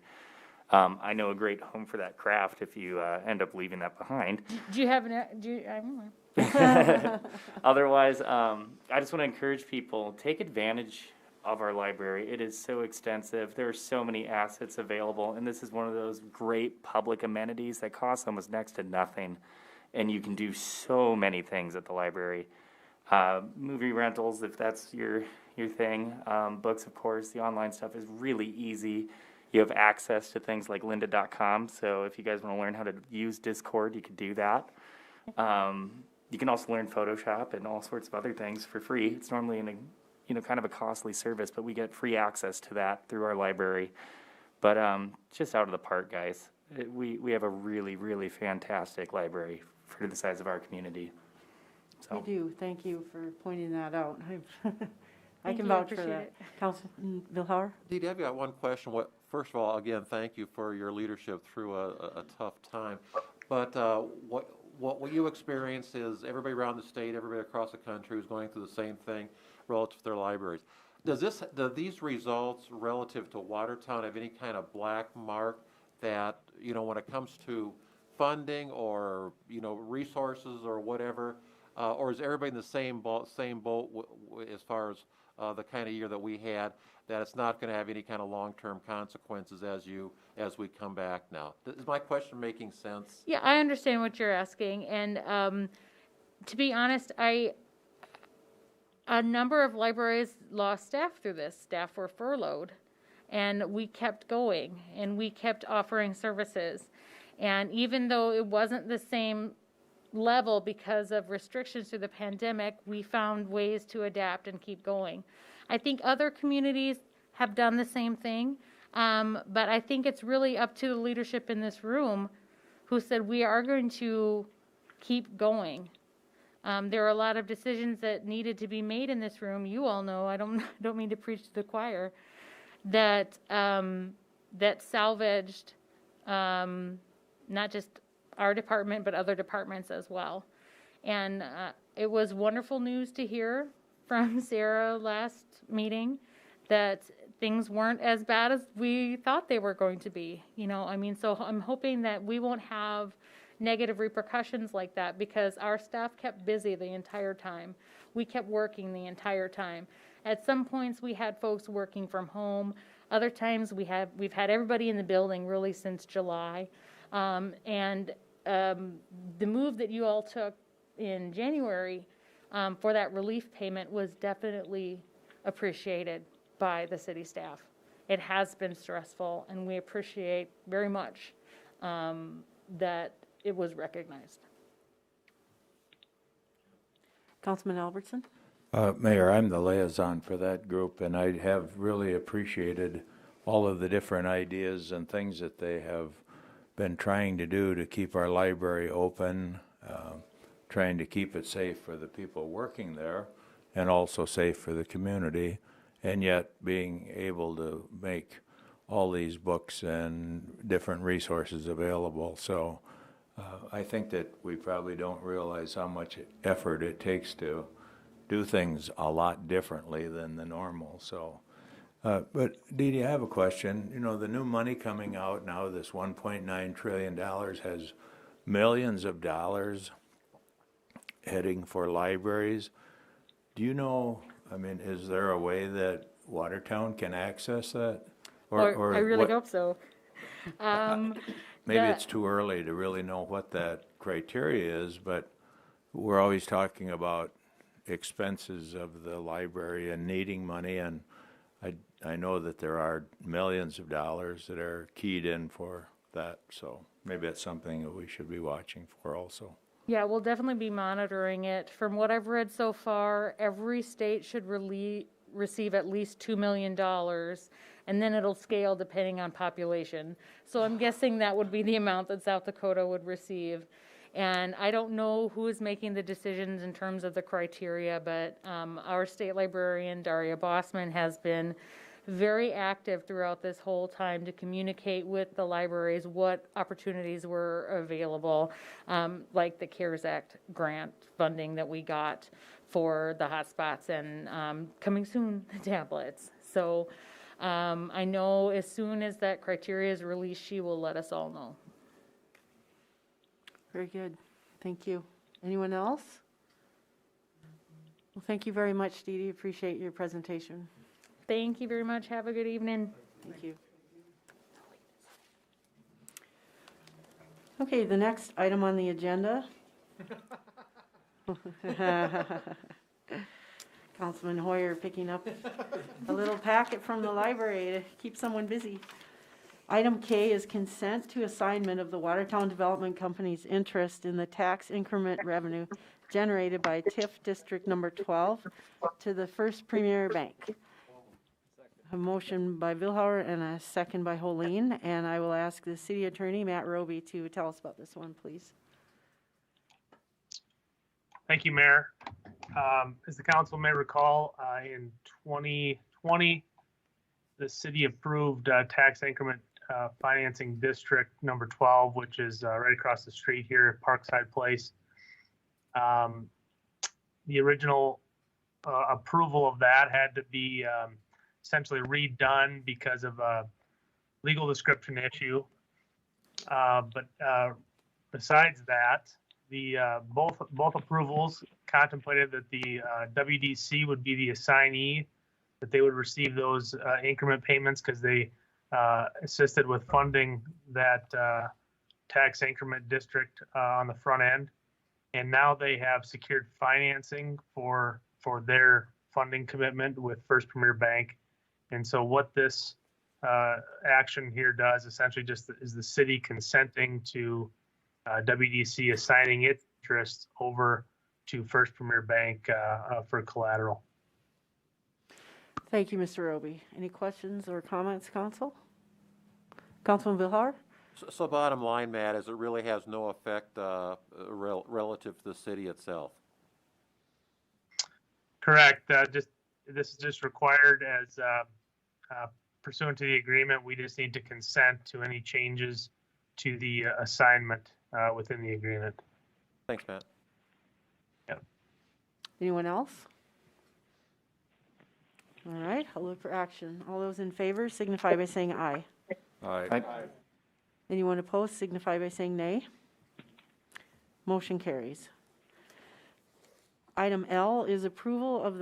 I know a great home for that craft if you end up leaving that behind. Do you have I don't know. Otherwise, I just want to encourage people, take advantage of our library. It is so extensive. There are so many assets available, and this is one of those great public amenities that costs almost next to nothing, and you can do so many things at the library. Movie rentals, if that's your thing. Books, of course. The online stuff is really easy. You have access to things like lynda.com, so if you guys want to learn how to use Discord, you could do that. You can also learn Photoshop and all sorts of other things for free. It's normally kind of a costly service, but we get free access to that through our library. But just out of the park, guys. We have a really, really fantastic library for the size of our community. So. I do. Thank you for pointing that out. I can you. I vouch for appreciate that. it. Councilman Vilhauer? Dee, I've got one question. First of all, again, thank you for your leadership through a tough time. But what you experienced is everybody around the state, everybody across the country was going through the same thing relative to their libraries. Do these results relative to Watertown have any kind of black mark that, when it comes to funding or, resources or whatever, or is everybody in the same boat as far as the kind of year that we had, that it's not going to have any kind of long-term consequences as we come back now? Is my question making sense? Yeah, I understand what you're asking, and to be honest, a number of libraries lost staff through this. Staff were furloughed, and we kept going, and we kept offering services. And even though it wasn't the same level because of restrictions through the pandemic, we found ways to adapt and keep going. I think other communities have done the same thing, but I think it's really up to the leadership in this room who said we are going to keep going. There are a lot of decisions that needed to be made in this room. You all know, I don't mean to preach to the choir, that that salvaged not just our department, but other departments as well. And it was wonderful news to hear from Sarah last meeting that things weren't as bad as we thought they were going to be. You know, I mean, so I'm hoping that we won't have negative repercussions like that, because our staff kept busy the entire time. We kept working the entire time. At some points, we had folks working from home. Other times, we've had everybody in the building really since July. The move that you all took in January for that relief payment was definitely appreciated by the city staff. It has been stressful, and we appreciate very much that it was recognized. Councilman Albertson? Mayor, I'm the liaison for that group, and I have really appreciated all of the different ideas and things that they have been trying to do to keep our library open, trying to keep it safe for the people working there, and also safe for the community, and yet being able to make all these books and different resources available. So I think that we probably don't realize how much effort it takes to do things a lot differently than the normal. So, but Dee Dee, I have a question. You know, the new money coming out now, this $1.9 trillion has millions of dollars heading for libraries. Do you know, I mean, is there a way that Watertown can access that? I really hope so. Maybe it's too early to really know what that criteria is, but we're always talking about expenses of the library and needing money, and I know that there are millions of dollars that are keyed in for that, so maybe that's something that we should be watching for also. Yeah, we'll definitely be monitoring it. From what I've read so far, every state should receive at least $2 million, and then it'll scale depending on population. So I'm guessing that would be the amount that South Dakota would receive. And I don't know who is making the decisions in terms of the criteria, but our state librarian, Daria Bossman, has been very active throughout this whole time to communicate with the libraries what opportunities were available, like the CARES Act grant funding that we got for the hotspots and coming soon, the tablets. So I know as soon as that criteria is released, she will let us all know. Very good. Thank you. Anyone else? Well, thank you very much, Dee Dee. Appreciate your presentation. Thank you very much. Have a good evening. Thank you. Okay, the next item on the agenda. Councilman Hoyer picking up a little packet from the library to keep someone busy. Item K is consent to assignment of the Watertown Development Company's interest in the tax increment revenue generated by TIF District Number 12 to the First Premier Bank. A motion by Vilhauer and a second by Holeen, and I will ask the City Attorney, Matt Roby, to tell us about this one, please. Thank you, Mayor. As the council may recall, in 2020, the city approved tax increment financing district number 12, which is right across the street here at Parkside Place. The original approval of that had to be essentially redone because of a legal description issue. But besides that, the both approvals contemplated that the WDC would be the assignee, that they would receive those increment payments because they assisted with funding that tax increment district on the front end. And now they have secured financing for for their funding commitment with First Premier Bank. And so what this action here does essentially just is the city consenting to WDC assigning its interest over to First Premier Bank for collateral. Thank you, Mr. Roby. Any questions or comments, Council? Councilman Villar? So bottom line, Matt, is it really has no effect relative to the city itself? Correct. This is just required as pursuant to the agreement. We just need to consent to any changes to the assignment within the agreement. Thanks, Matt. Yep. Anyone else? All right, I'll look for action. All those in favor signify by saying aye. Aye. Anyone opposed signify by saying nay. Motion carries. Item L is approval of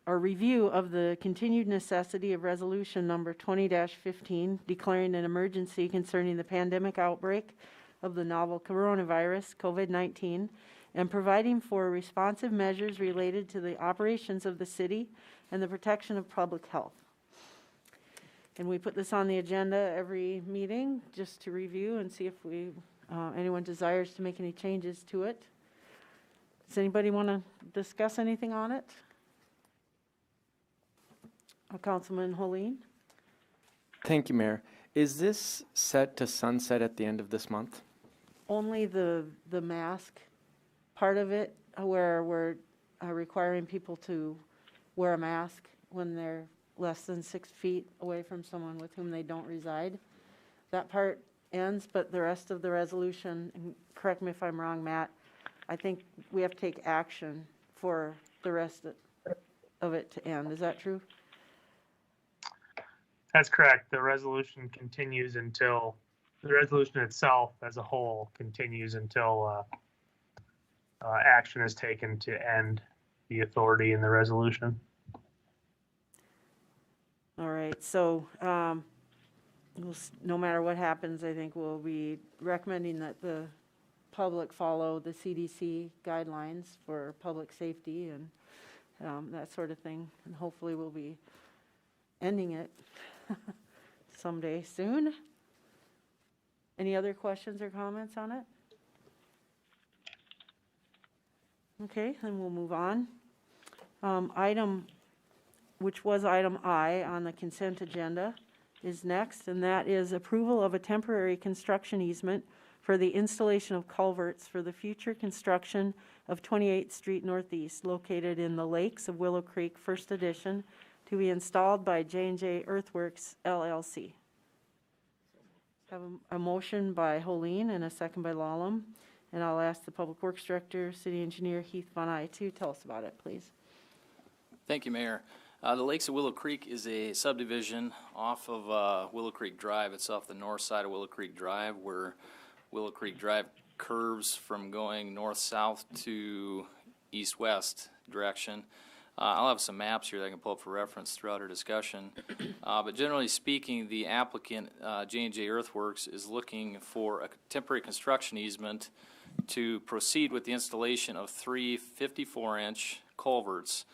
or review of the continued necessity of resolution number 20-15 declaring an emergency concerning the pandemic outbreak of the novel coronavirus, COVID-19, and providing for responsive measures related to the operations of the city and the protection of public health. And we put this on the agenda every meeting just to review and see if anyone desires to make any changes to it. Does anybody want to discuss anything on it? Councilman Holeen? Thank you, Mayor. Is this set to sunset at the end of this month? Only the mask part of it, where we're requiring people to wear a mask when they're less than 6 feet away from someone with whom they don't reside. That part ends, but the rest of the resolution, and correct me if I'm wrong, Matt, I think we have to take action for the rest of it to end. Is that true? That's correct. The resolution continues until, the resolution itself as a whole continues until action is taken to end the authority in the resolution. All right, so no matter what happens, I think we'll be recommending that the public follow the CDC guidelines for public safety and that sort of thing. And hopefully we'll be ending it someday soon. Any other questions or comments on it? Okay, then we'll move on. Which was item I on the consent agenda, is next, and that is approval of a temporary construction easement for the installation of culverts for the future construction of 28th Street Northeast, located in the Lakes of Willow Creek, First Edition, to be installed by J&J Earthworks LLC. Have a motion by Holeen and a second by Lallam, and I'll ask the Public Works Director, City Engineer Heath Von Eye to tell us about it, please. Thank you, Mayor. The Lakes of Willow Creek is a subdivision off of Willow Creek Drive. It's off the north side of Willow Creek Drive, where Willow Creek Drive curves from going north-south to east-west direction. I'll have some maps here that I can pull up for reference throughout our discussion. But generally speaking, the applicant, J&J Earthworks, is looking for a temporary construction easement to proceed with the installation of 3 54-inch culverts.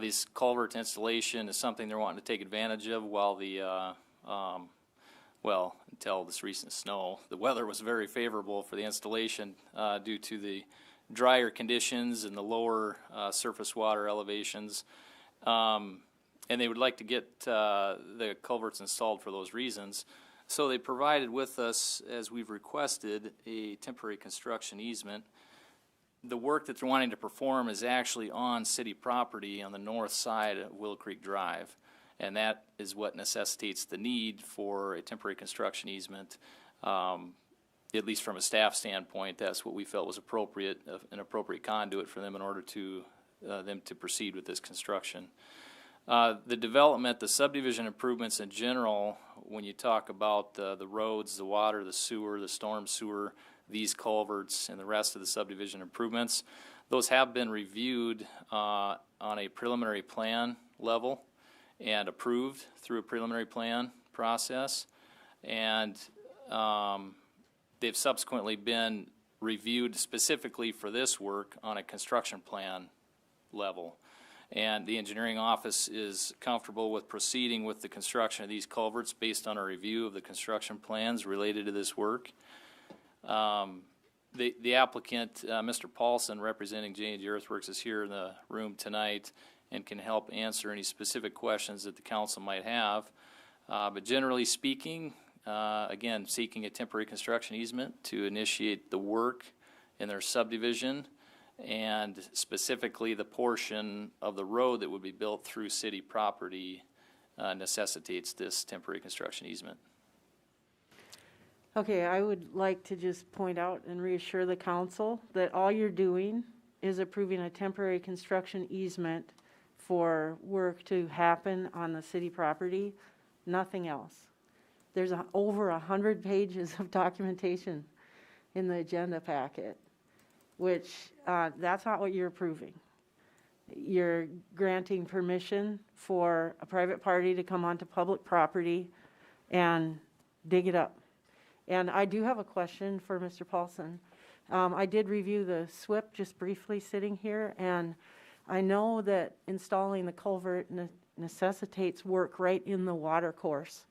This culvert installation is something they're wanting to take advantage of while the, well, until this recent snow. The weather was very favorable for the installation due to the drier conditions and the lower surface water elevations. And they would like to get the culverts installed for those reasons. So they provided with us, as we've requested, a temporary construction easement. The work that they're wanting to perform is actually on city property on the north side of Willow Creek Drive, and that is what necessitates the need for a temporary construction easement. At least from a staff standpoint, that's what we felt was appropriate, an appropriate conduit for them in order to them to proceed with this construction. The development, the subdivision improvements in general, when you talk about the roads, the water, the sewer, the storm sewer, these culverts, and the rest of the subdivision improvements, those have been reviewed on a preliminary plan level and approved through a preliminary plan process. And they've subsequently been reviewed specifically for this work on a construction plan level. And the engineering office is comfortable with proceeding with the construction of these culverts based on a review of the construction plans related to this work. The applicant, Mr. Paulson, representing J&J Earthworks, is here in the room tonight and can help answer any specific questions that the council might have. But generally speaking, again, seeking a temporary construction easement to initiate the work in their subdivision, and specifically the portion of the road that would be built through city property necessitates this temporary construction easement. Okay, I would like to just point out and reassure the council that all you're doing is approving a temporary construction easement for work to happen on the city property, nothing else. There's over 100 pages of documentation in the agenda packet, which that's not what you're approving. You're granting permission for a private party to come onto public property and dig it up. And I do have a question for Mr. Paulson. I did review the SWIP just briefly sitting here, and I know that installing the culvert necessitates work right in the water course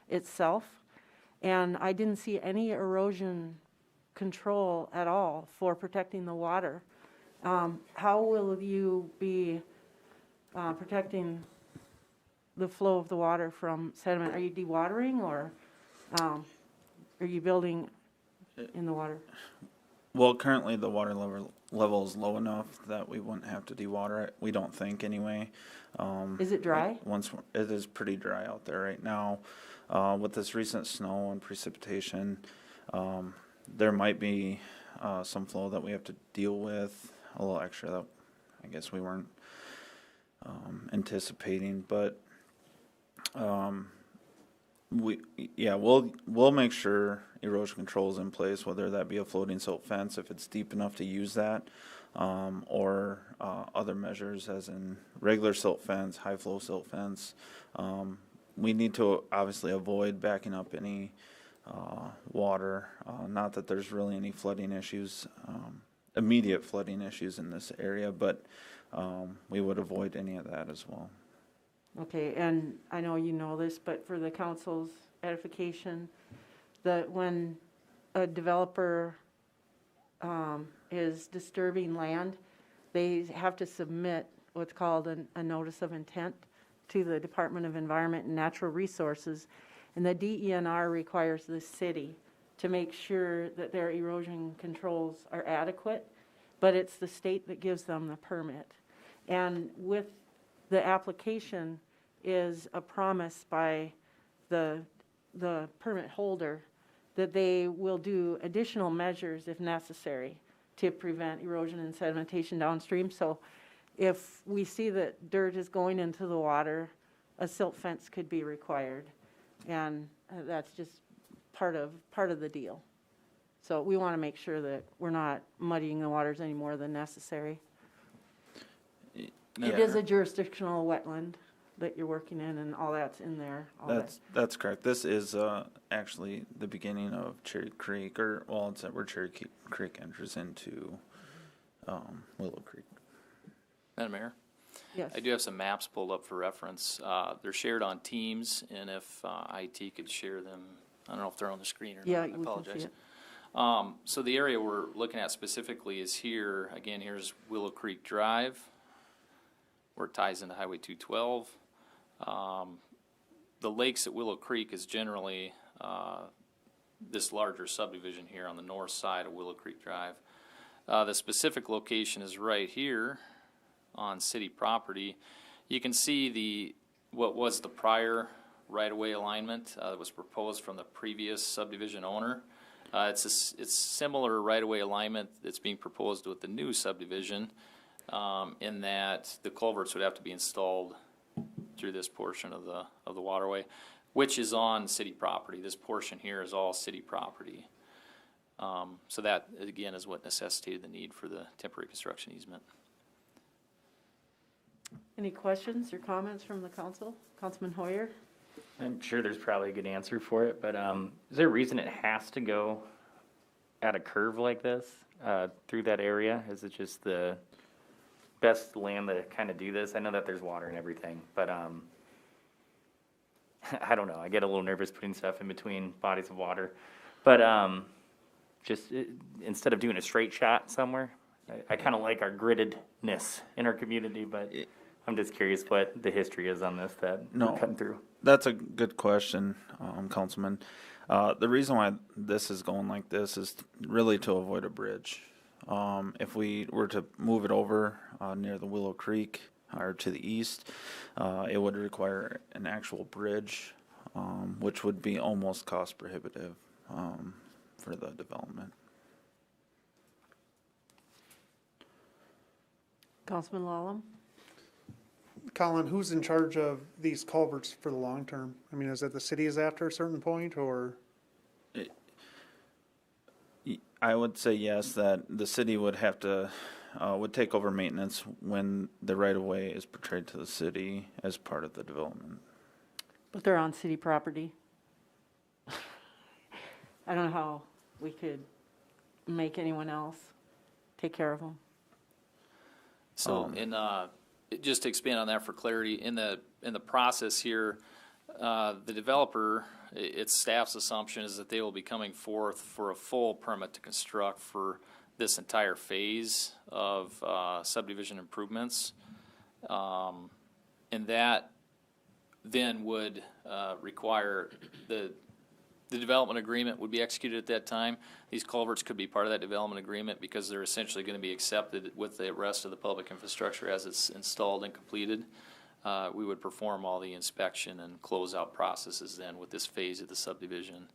itself, and I didn't see any erosion control at all for protecting the water. How will you be protecting the flow of the water from sediment? Are you dewatering, or are you building in the water? Well, currently the water level is low enough that we wouldn't have to dewater it. We don't think anyway. Is it dry? It is pretty dry out there right now. With this recent snow and precipitation, there might be some flow that we have to deal with, a little extra that I guess we weren't anticipating, but we'll make sure erosion control is in place, whether that be a floating silt fence if it's deep enough to use that, or other measures as in regular silt fence, high flow silt fence. We need to obviously avoid backing up any water. Not that there's really any flooding issues, immediate flooding issues in this area, but we would avoid any of that as well. Okay, and I know you know this, but for the council's edification, that when a developer is disturbing land, they have to submit what's called a notice of intent to the Department of Environment and Natural Resources, and the DENR requires the city to make sure that their erosion controls are adequate, but it's the state that gives them the permit. And with the application is a promise by the permit holder that they will do additional measures if necessary to prevent erosion and sedimentation downstream. So if we see that dirt is going into the water, a silt fence could be required. And that's just part of the deal. So we want to make sure that we're not muddying the waters any more than necessary. It is a jurisdictional wetland that you're working in, and all that's in there. That's correct. This is actually the beginning of Cherry Creek, or well, it's where Cherry Creek enters into Willow Creek. Madam Mayor? Yes. I do have some maps pulled up for reference. They're shared on Teams, and if IT could share them, I don't know if they're on the screen or not. I apologize. So the area we're looking at specifically is here. Again, here's Willow Creek Drive, where it ties into Highway 212. The lakes at Willow Creek is generally this larger subdivision here on the north side of Willow Creek Drive. The specific location is right here on city property. You can see what was the prior right-of-way alignment that was proposed from the previous subdivision owner. It's similar right-of-way alignment that's being proposed with the new subdivision, in that the culverts would have to be installed through this portion of the waterway, which is on city property. This portion here is all city property. So that, again, is what necessitated the need for the temporary construction easement. Any questions or comments from the council? Councilman Hoyer? I'm sure there's probably a good answer for it, but is there a reason it has to go at a curve like this through that area? Is it just the best land to kind of do this. I know that there's water and everything, but, I don't know, I get a little nervous putting stuff in between bodies of water. But, instead of doing a straight shot somewhere, I kind of like our griddedness in our community, but I'm just curious what the history is on this that we're cutting through. That's a good question, Councilman. The reason why this is going like this is really to avoid a bridge. If we were to move it over near the Willow Creek or to the east, it would require an actual bridge, which would be almost cost prohibitive for the development. Councilman Lallam? Colin, who's in charge of these culverts for the long term? I mean, is it the city is after a certain point, or? I would say yes, that the city would have to, would take over maintenance when the right-of-way is portrayed to the city as part of the development. But they're on city property. I don't know how we could make anyone else take care of them. So just to expand on that for clarity, in the process here, the developer, its staff's assumption is that they will be coming forth for a full permit to construct for this entire phase of subdivision improvements. And that then would require the development agreement would be executed at that time. These culverts could be part of that development agreement because they're essentially going to be accepted with the rest of the public infrastructure as it's installed and completed. We would perform all the inspection and closeout processes then with this phase of the subdivision.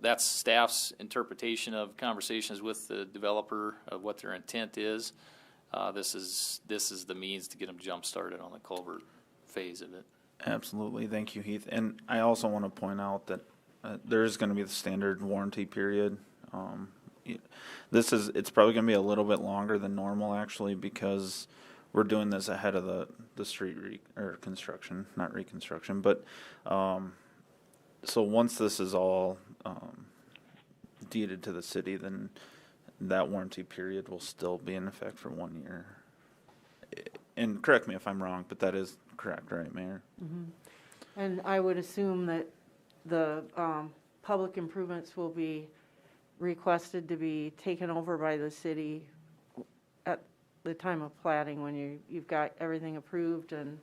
That's staff's interpretation of conversations with the developer of what their intent is. This is the means to get them jump started on the culvert phase of it. Absolutely, thank you, Heath. And I also want to point out that there is going to be the standard warranty period. It's probably going to be a little bit longer than normal, actually, because we're doing this ahead of the street construction, not reconstruction. But so once this is all deeded to the city, then that warranty period will still be in effect for 1 year. And correct me if I'm wrong, but that is correct, right, Mayor? Mm-hmm. And I would assume that the public improvements will be requested to be taken over by the city at the time of platting when you've got everything approved and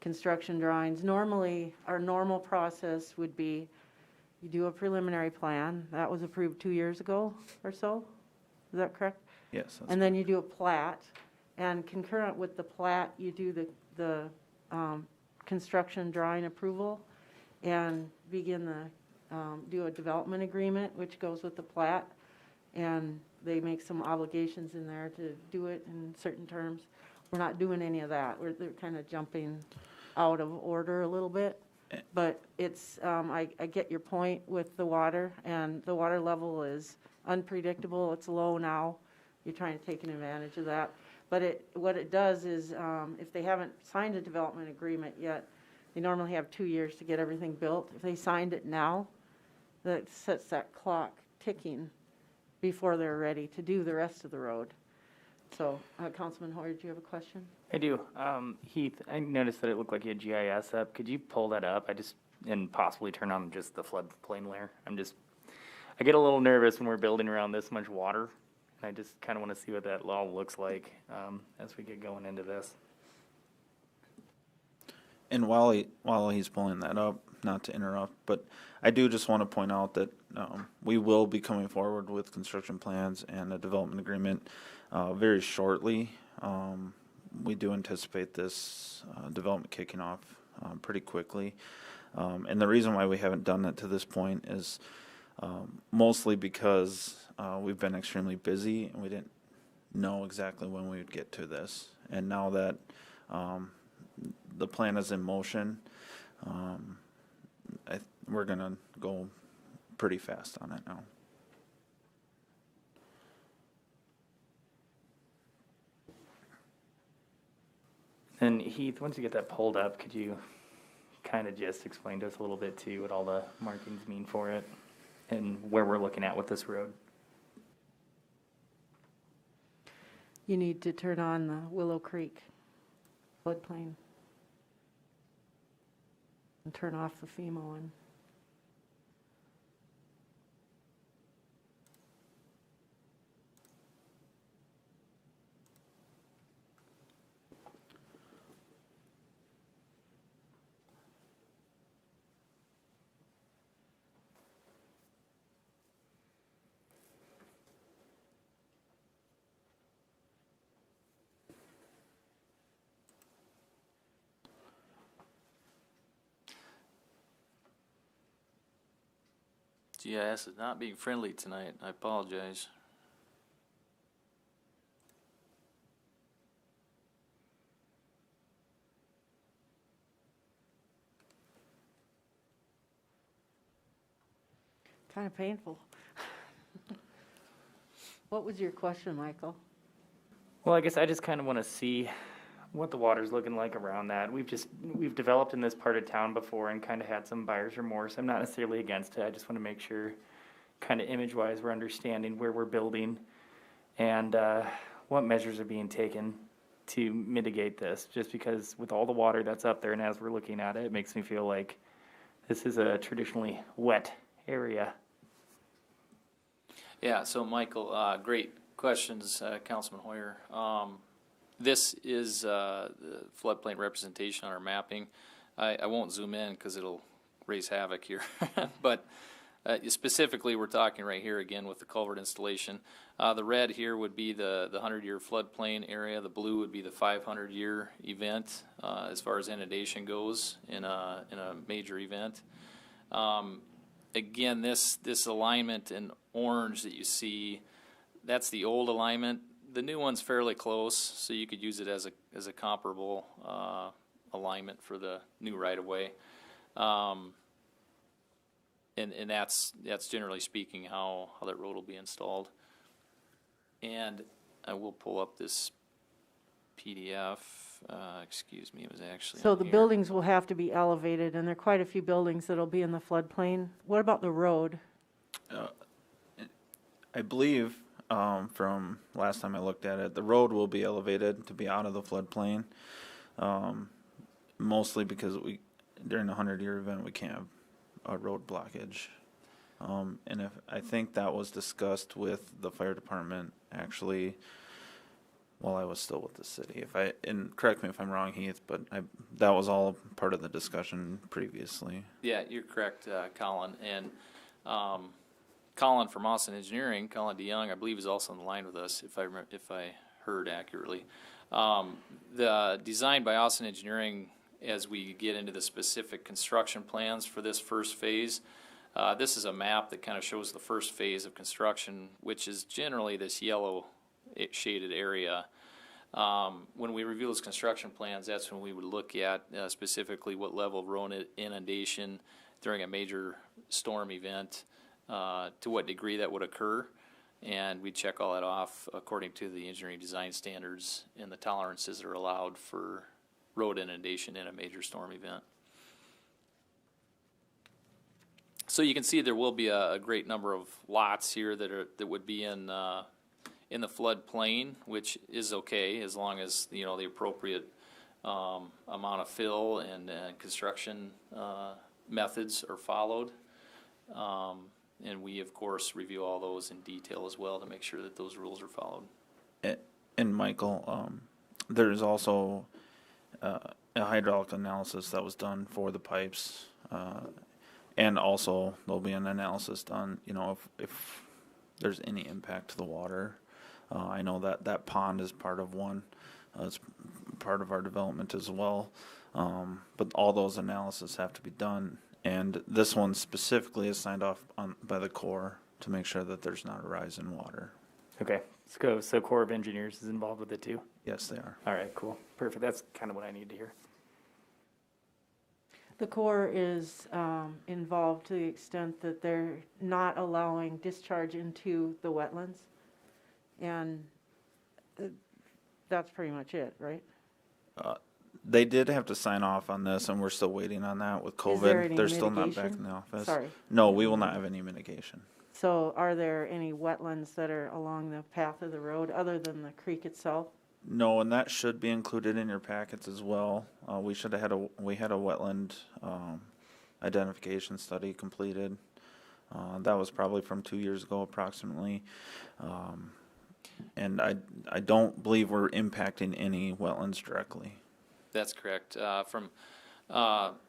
construction drawings. Normally, our normal process would be you do a preliminary plan. That was approved 2 years ago or so. Is that correct? Yes. And then you do a plat. And concurrent with the plat, you do the construction drawing approval and begin do a development agreement, which goes with the plat. And they make some obligations in there to do it in certain terms. We're not doing any of that. They're kind of jumping out of order a little bit. But it's, I get your point with the water, and the water level is unpredictable. It's low now. You're trying to take an advantage of that. But what it does is, if they haven't signed a development agreement yet, they normally have 2 years to get everything built. If they signed it now, that sets that clock ticking before they're ready to do the rest of the road. So, Councilman Hoyer, do you have a question? I do. Heath, I noticed that it looked like you had GIS up. Could you pull that up? And possibly turn on just the floodplain layer. I get a little nervous when we're building around this much water. And I just kind of want to see what that all looks like as we get going into this. And while he's pulling that up, not to interrupt, but I do just want to point out that we will be coming forward with construction plans and a development agreement very shortly. We do anticipate this development kicking off pretty quickly. And the reason why we haven't done it to this point is mostly because we've been extremely busy and we didn't know exactly when we would get to this. And now that the plan is in motion, we're going to go pretty fast on it now. And Heath, once you get that pulled up, could you kind of just explain to us a little bit too what all the markings mean for it and where we're looking at with this road? You need to turn on the Willow Creek floodplain. And turn off the FEMA one. GIS is not being friendly tonight. I apologize. Kind of painful. What was your question, Michael? Well, I guess I just kind of want to see what the water's looking like around that. We've developed in this part of town before and kind of had some buyer's remorse. I'm not necessarily against it. I just want to make sure, kind of image-wise, we're understanding where we're building and what measures are being taken to mitigate this. Just because with all the water that's up there and as we're looking at it, it makes me feel like this is a traditionally wet area. Yeah, so Michael, great questions, Councilman Hoyer. This is the floodplain representation on our mapping. I won't zoom in because it'll raise havoc here, but specifically we're talking right here again with the culvert installation. The red here would be the 100-year floodplain area. The blue would be the 500-year event as far as inundation goes in a major event. Again, this alignment in orange that you see, that's the old alignment. The new one's fairly close, so you could use it as a comparable alignment for the new right-of-way. And that's generally speaking how that road will be installed. And I will pull up this PDF. Excuse me, it was actually So on the here. buildings will have to be elevated, and there are quite a few buildings that'll be in the floodplain. What about the road? I believe, from last time I looked at it, the road will be elevated to be out of the floodplain. Mostly because during the 100-year event, we can't have a road blockage. And I think that was discussed with the fire department actually while I was still with the city. And correct me if I'm wrong, Heath, but that was all part of the discussion previously. Yeah, you're correct, Colin. And Colin from Austin Engineering, Colin DeYoung, I believe is also on the line with us, if I heard accurately. The design by Austin Engineering, as we get into the specific construction plans for this first phase, this is a map that kind of shows the first phase of construction, which is generally this yellow shaded area. When we review those construction plans, that's when we would look at specifically what level of road inundation during a major storm event, to what degree that would occur, and we check all that off according to the engineering design standards and the tolerances that are allowed for road inundation in a major storm event. So you can see there will be a great number of lots here that would be in the floodplain, which is okay as long as the appropriate amount of fill and construction methods are followed. And we, of course, review all those in detail as well to make sure that those rules are followed. And Michael, there's also a hydraulic analysis that was done for the pipes, and also there'll be an analysis done, if there's any impact to the water. I know that pond is part of one. It's part of our development as well. But all those analyses have to be done. And this one specifically is signed off by the Corps to make sure that there's not a rise in water. Okay, so Corps of Engineers is involved with it too? Yes, they are. All right, cool, perfect. That's kind of what I need to hear. The Corps is involved to the extent that they're not allowing discharge into the wetlands. And that's pretty much it, right? They did have to sign off on this, and we're still waiting on that with COVID. Is there any They're still not back mitigation? in the office. Sorry. No, we will not have any mitigation. So are there any wetlands that are along the path of the road other than the creek itself? No, and that should be included in your packets as well. We should have had we had a wetland identification study completed. That was probably from 2 years ago approximately. And I don't believe we're impacting any wetlands directly. That's correct. From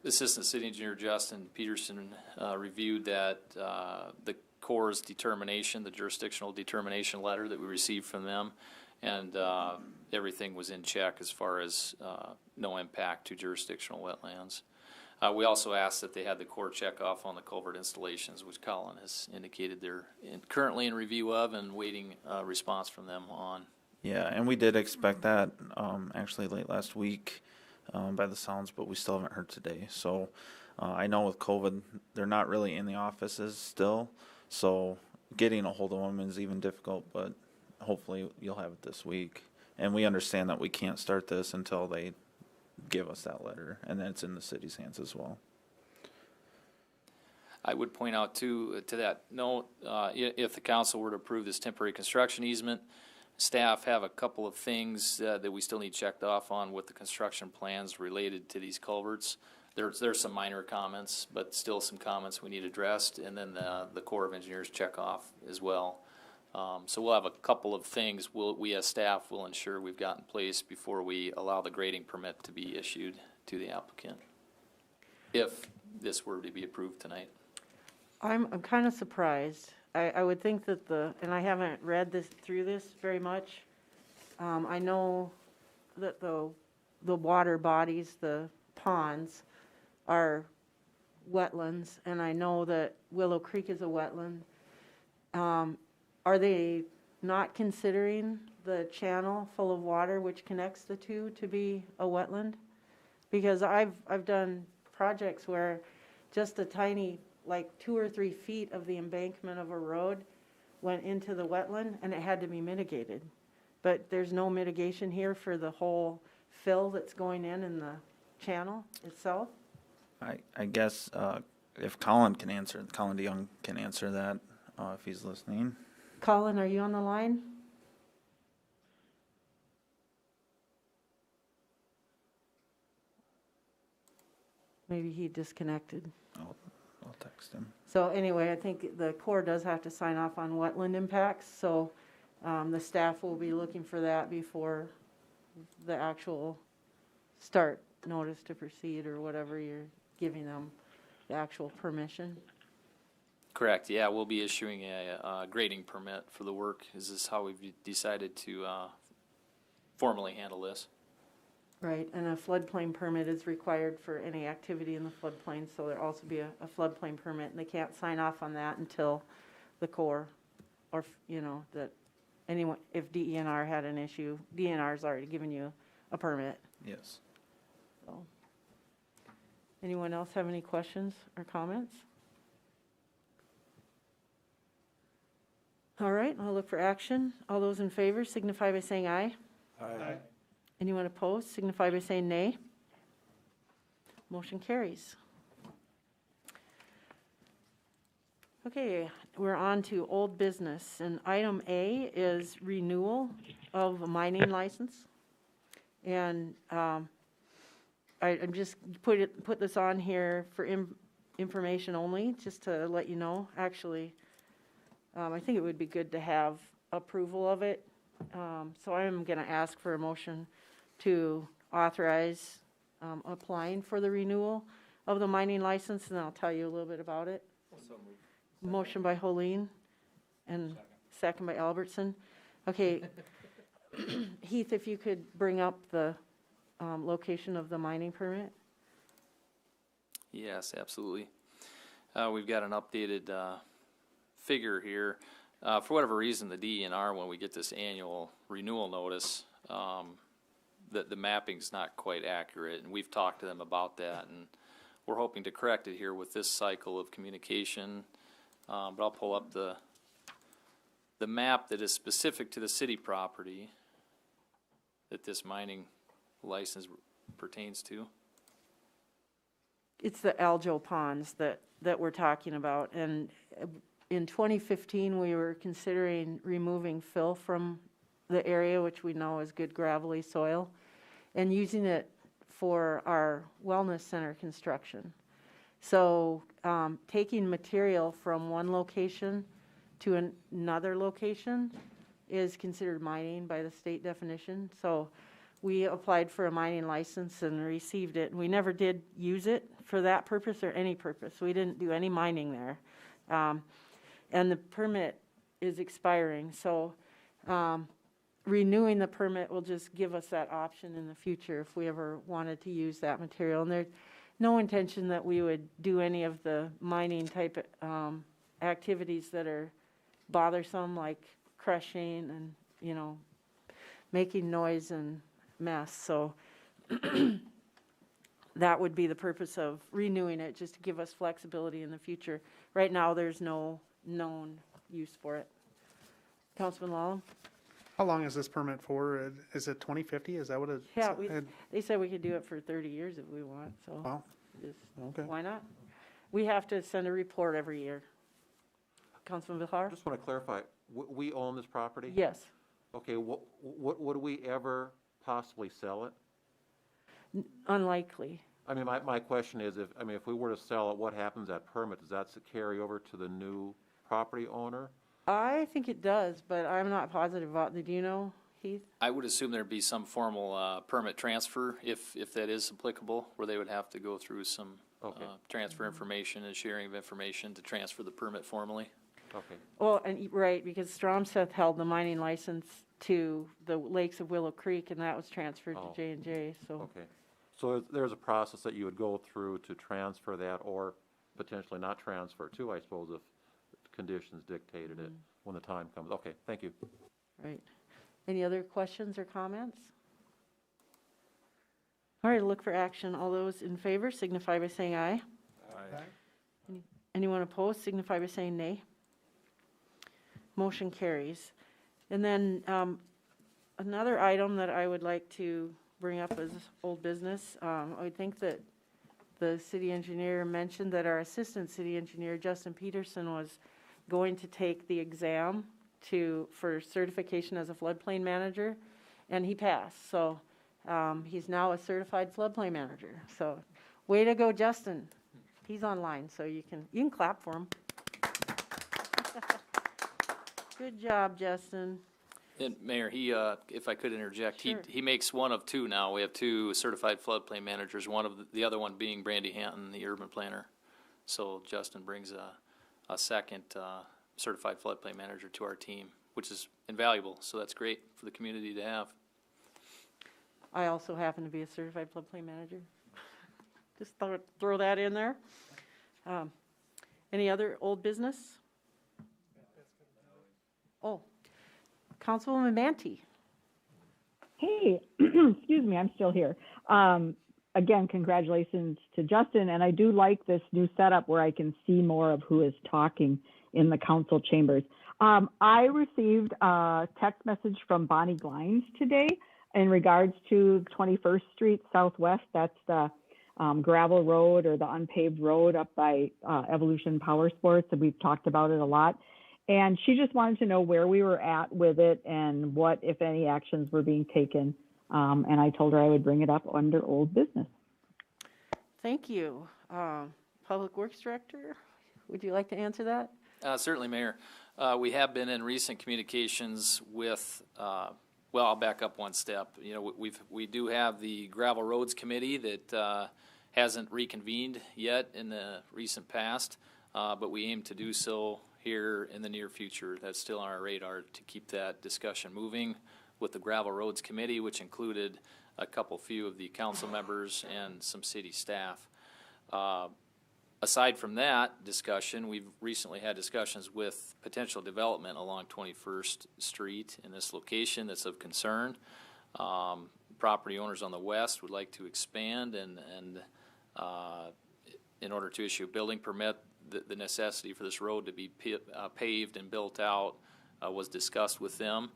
Assistant City Engineer Justin Peterson reviewed that the Corps' determination, the jurisdictional determination letter that we received from them, and everything was in check as far as no impact to jurisdictional wetlands. We also asked that they had the Corps check off on the culvert installations, which Colin has indicated they're currently in review of and waiting a response from them on. Yeah, and we did expect that actually late last week by the sounds, but we still haven't heard today. So I know with COVID, they're not really in the offices still, so getting a hold of them is even difficult, but hopefully you'll have it this week. And we understand that we can't start this until they give us that letter, and then it's in the city's hands as well. I would point out too, to that note, if the council were to approve this temporary construction easement, staff have a couple of things that we still need checked off on with the construction plans related to these culverts. There's some minor comments, but still some comments we need addressed, and then the Corps of Engineers check off as well. So we'll have a couple of things we as staff will ensure we've got in place before we allow the grading permit to be issued to the applicant, if this were to be approved tonight. I'm kind of surprised. I would think that and I haven't read through this very much. I know that the water bodies, the ponds, are wetlands, and I know that Willow Creek is a wetland. Are they not considering the channel full of water which connects the two to be a wetland? Because I've done projects where just a tiny, like 2 or 3 feet of the embankment of a road went into the wetland, and it had to be mitigated. But there's no mitigation here for the whole fill that's going in the channel itself? I guess if Colin DeYoung can answer that if he's listening. Colin, are you on the line? Maybe he disconnected. I'll text him. So anyway, I think the Corps does have to sign off on wetland impacts, so the staff will be looking for that before the actual start notice to proceed or whatever you're giving them, the actual permission. Correct, yeah, we'll be issuing a grading permit for the work. Is this how we've decided to formally handle this? Right, and a floodplain permit is required for any activity in the floodplain, so there'll also be a floodplain permit, and they can't sign off on that until the Corps, or, that anyone, if DENR had an issue, DENR's already given you a permit. Yes. So, anyone else have any questions or comments? All right, I'll look for action. All those in favor signify by saying aye. Aye. Anyone opposed signify by saying nay. Motion carries. Okay, we're on to old business, and item A is renewal of a mining license. And I'm just put this on here for information only, just to let you know. Actually, I think it would be good to have approval of it. So I'm going to ask for a motion to authorize applying for the renewal of the mining license, and I'll tell you a little bit about it. Motion by Holeen and second by Albertson. Okay, Heath, if you could bring up the location of the mining permit. Yes, absolutely. We've got an updated figure here. For whatever reason, the DENR, when we get this annual renewal notice, the mapping's not quite accurate, and we've talked to them about that, and we're hoping to correct it here with this cycle of communication. But I'll pull up the map that is specific to the city property that this mining license pertains to. It's the Aljo ponds that we're talking about, and in 2015, we were considering removing fill from the area, which we know is good gravelly soil, and using it for our wellness center construction. So taking material from one location to another location is considered mining by the state definition. So we applied for a mining license and received it. We never did use it for that purpose or any purpose. We didn't do any mining there. And the permit is expiring. So renewing the permit will just give us that option in the future if we ever wanted to use that material. And there's no intention that we would do any of the mining type activities that are bothersome, like crushing and, you know, making noise and mess. So that would be the purpose of renewing it, just to give us flexibility in the future. Right now, there's no known use for it. Councilman Lallam? How long is this permit for? Is it 2050? Is that what it? Yeah, they said we could do it for 30 years if we want, so. Wow. Just, Okay. why not? We have to send a report every year. Councilman Villar? Just want to clarify, we own this property? Yes. Okay, would we ever possibly sell it? Unlikely. I mean, my question is, if we were to sell it, what happens to that permit? Does that carry over to the new property owner? I think it does, but I'm not positive about it. Do you know, Heath? I would assume there'd be some formal permit transfer, if that is applicable, where they would have to go through some transfer information and sharing of information to transfer the permit formally. Okay. Well, and right, because Stromseth held the mining license to the lakes of Willow Creek, and that was transferred to J&J, so. Okay. So there's a process that you would go through to transfer that, or potentially not transfer too, I suppose, if conditions dictated it when the time comes. Okay, thank you. Right. Any other questions or comments? All right, look for action. All those in favor signify by saying aye. Aye. Anyone opposed signify by saying nay. Motion carries. And then another item that I would like to bring up as old business, I think that the city engineer mentioned that our assistant city engineer, Justin Peterson, was going to take the exam for certification as a floodplain manager, and he passed. So he's now a certified floodplain manager. So way to go, Justin. He's online, so you can clap for him. Good job, Justin. And Mayor, he, if I could interject, Sure. he makes one of two now. We have two certified floodplain managers, the other one being Brandy Hanton, the urban planner. So Justin brings a second certified floodplain manager to our team, which is invaluable. So that's great for the community to have. I also happen to be a certified floodplain manager. Just throw that in there. Any other old business? Oh, Councilwoman Manti. Hey, excuse me, I'm still here. Again, congratulations to Justin, and I do like this new setup where I can see more of who is talking in the council chambers. I received a text message from Bonnie Glines today in regards to 21st Street Southwest. That's the gravel road or the unpaved road up by Evolution Power Sports, and we've talked about it a lot. And she just wanted to know where we were at with it and what, if any, actions were being taken. And I told her I would bring it up under old business. Thank you. Public Works Director, would you like to answer that? Certainly, Mayor. We have been in recent communications with, well, I'll back up one step. You know, we do have the Gravel Roads Committee that hasn't reconvened yet in the recent past, but we aim to do so here in the near future. That's still on our radar to keep that discussion moving with the Gravel Roads Committee, which included a few of the council members and some city staff. Aside from that discussion, we've recently had discussions with potential development along 21st Street in this location that's of concern. Property owners on the west would like to expand, and in order to issue a building permit, the necessity for this road to be paved and built out was discussed with them.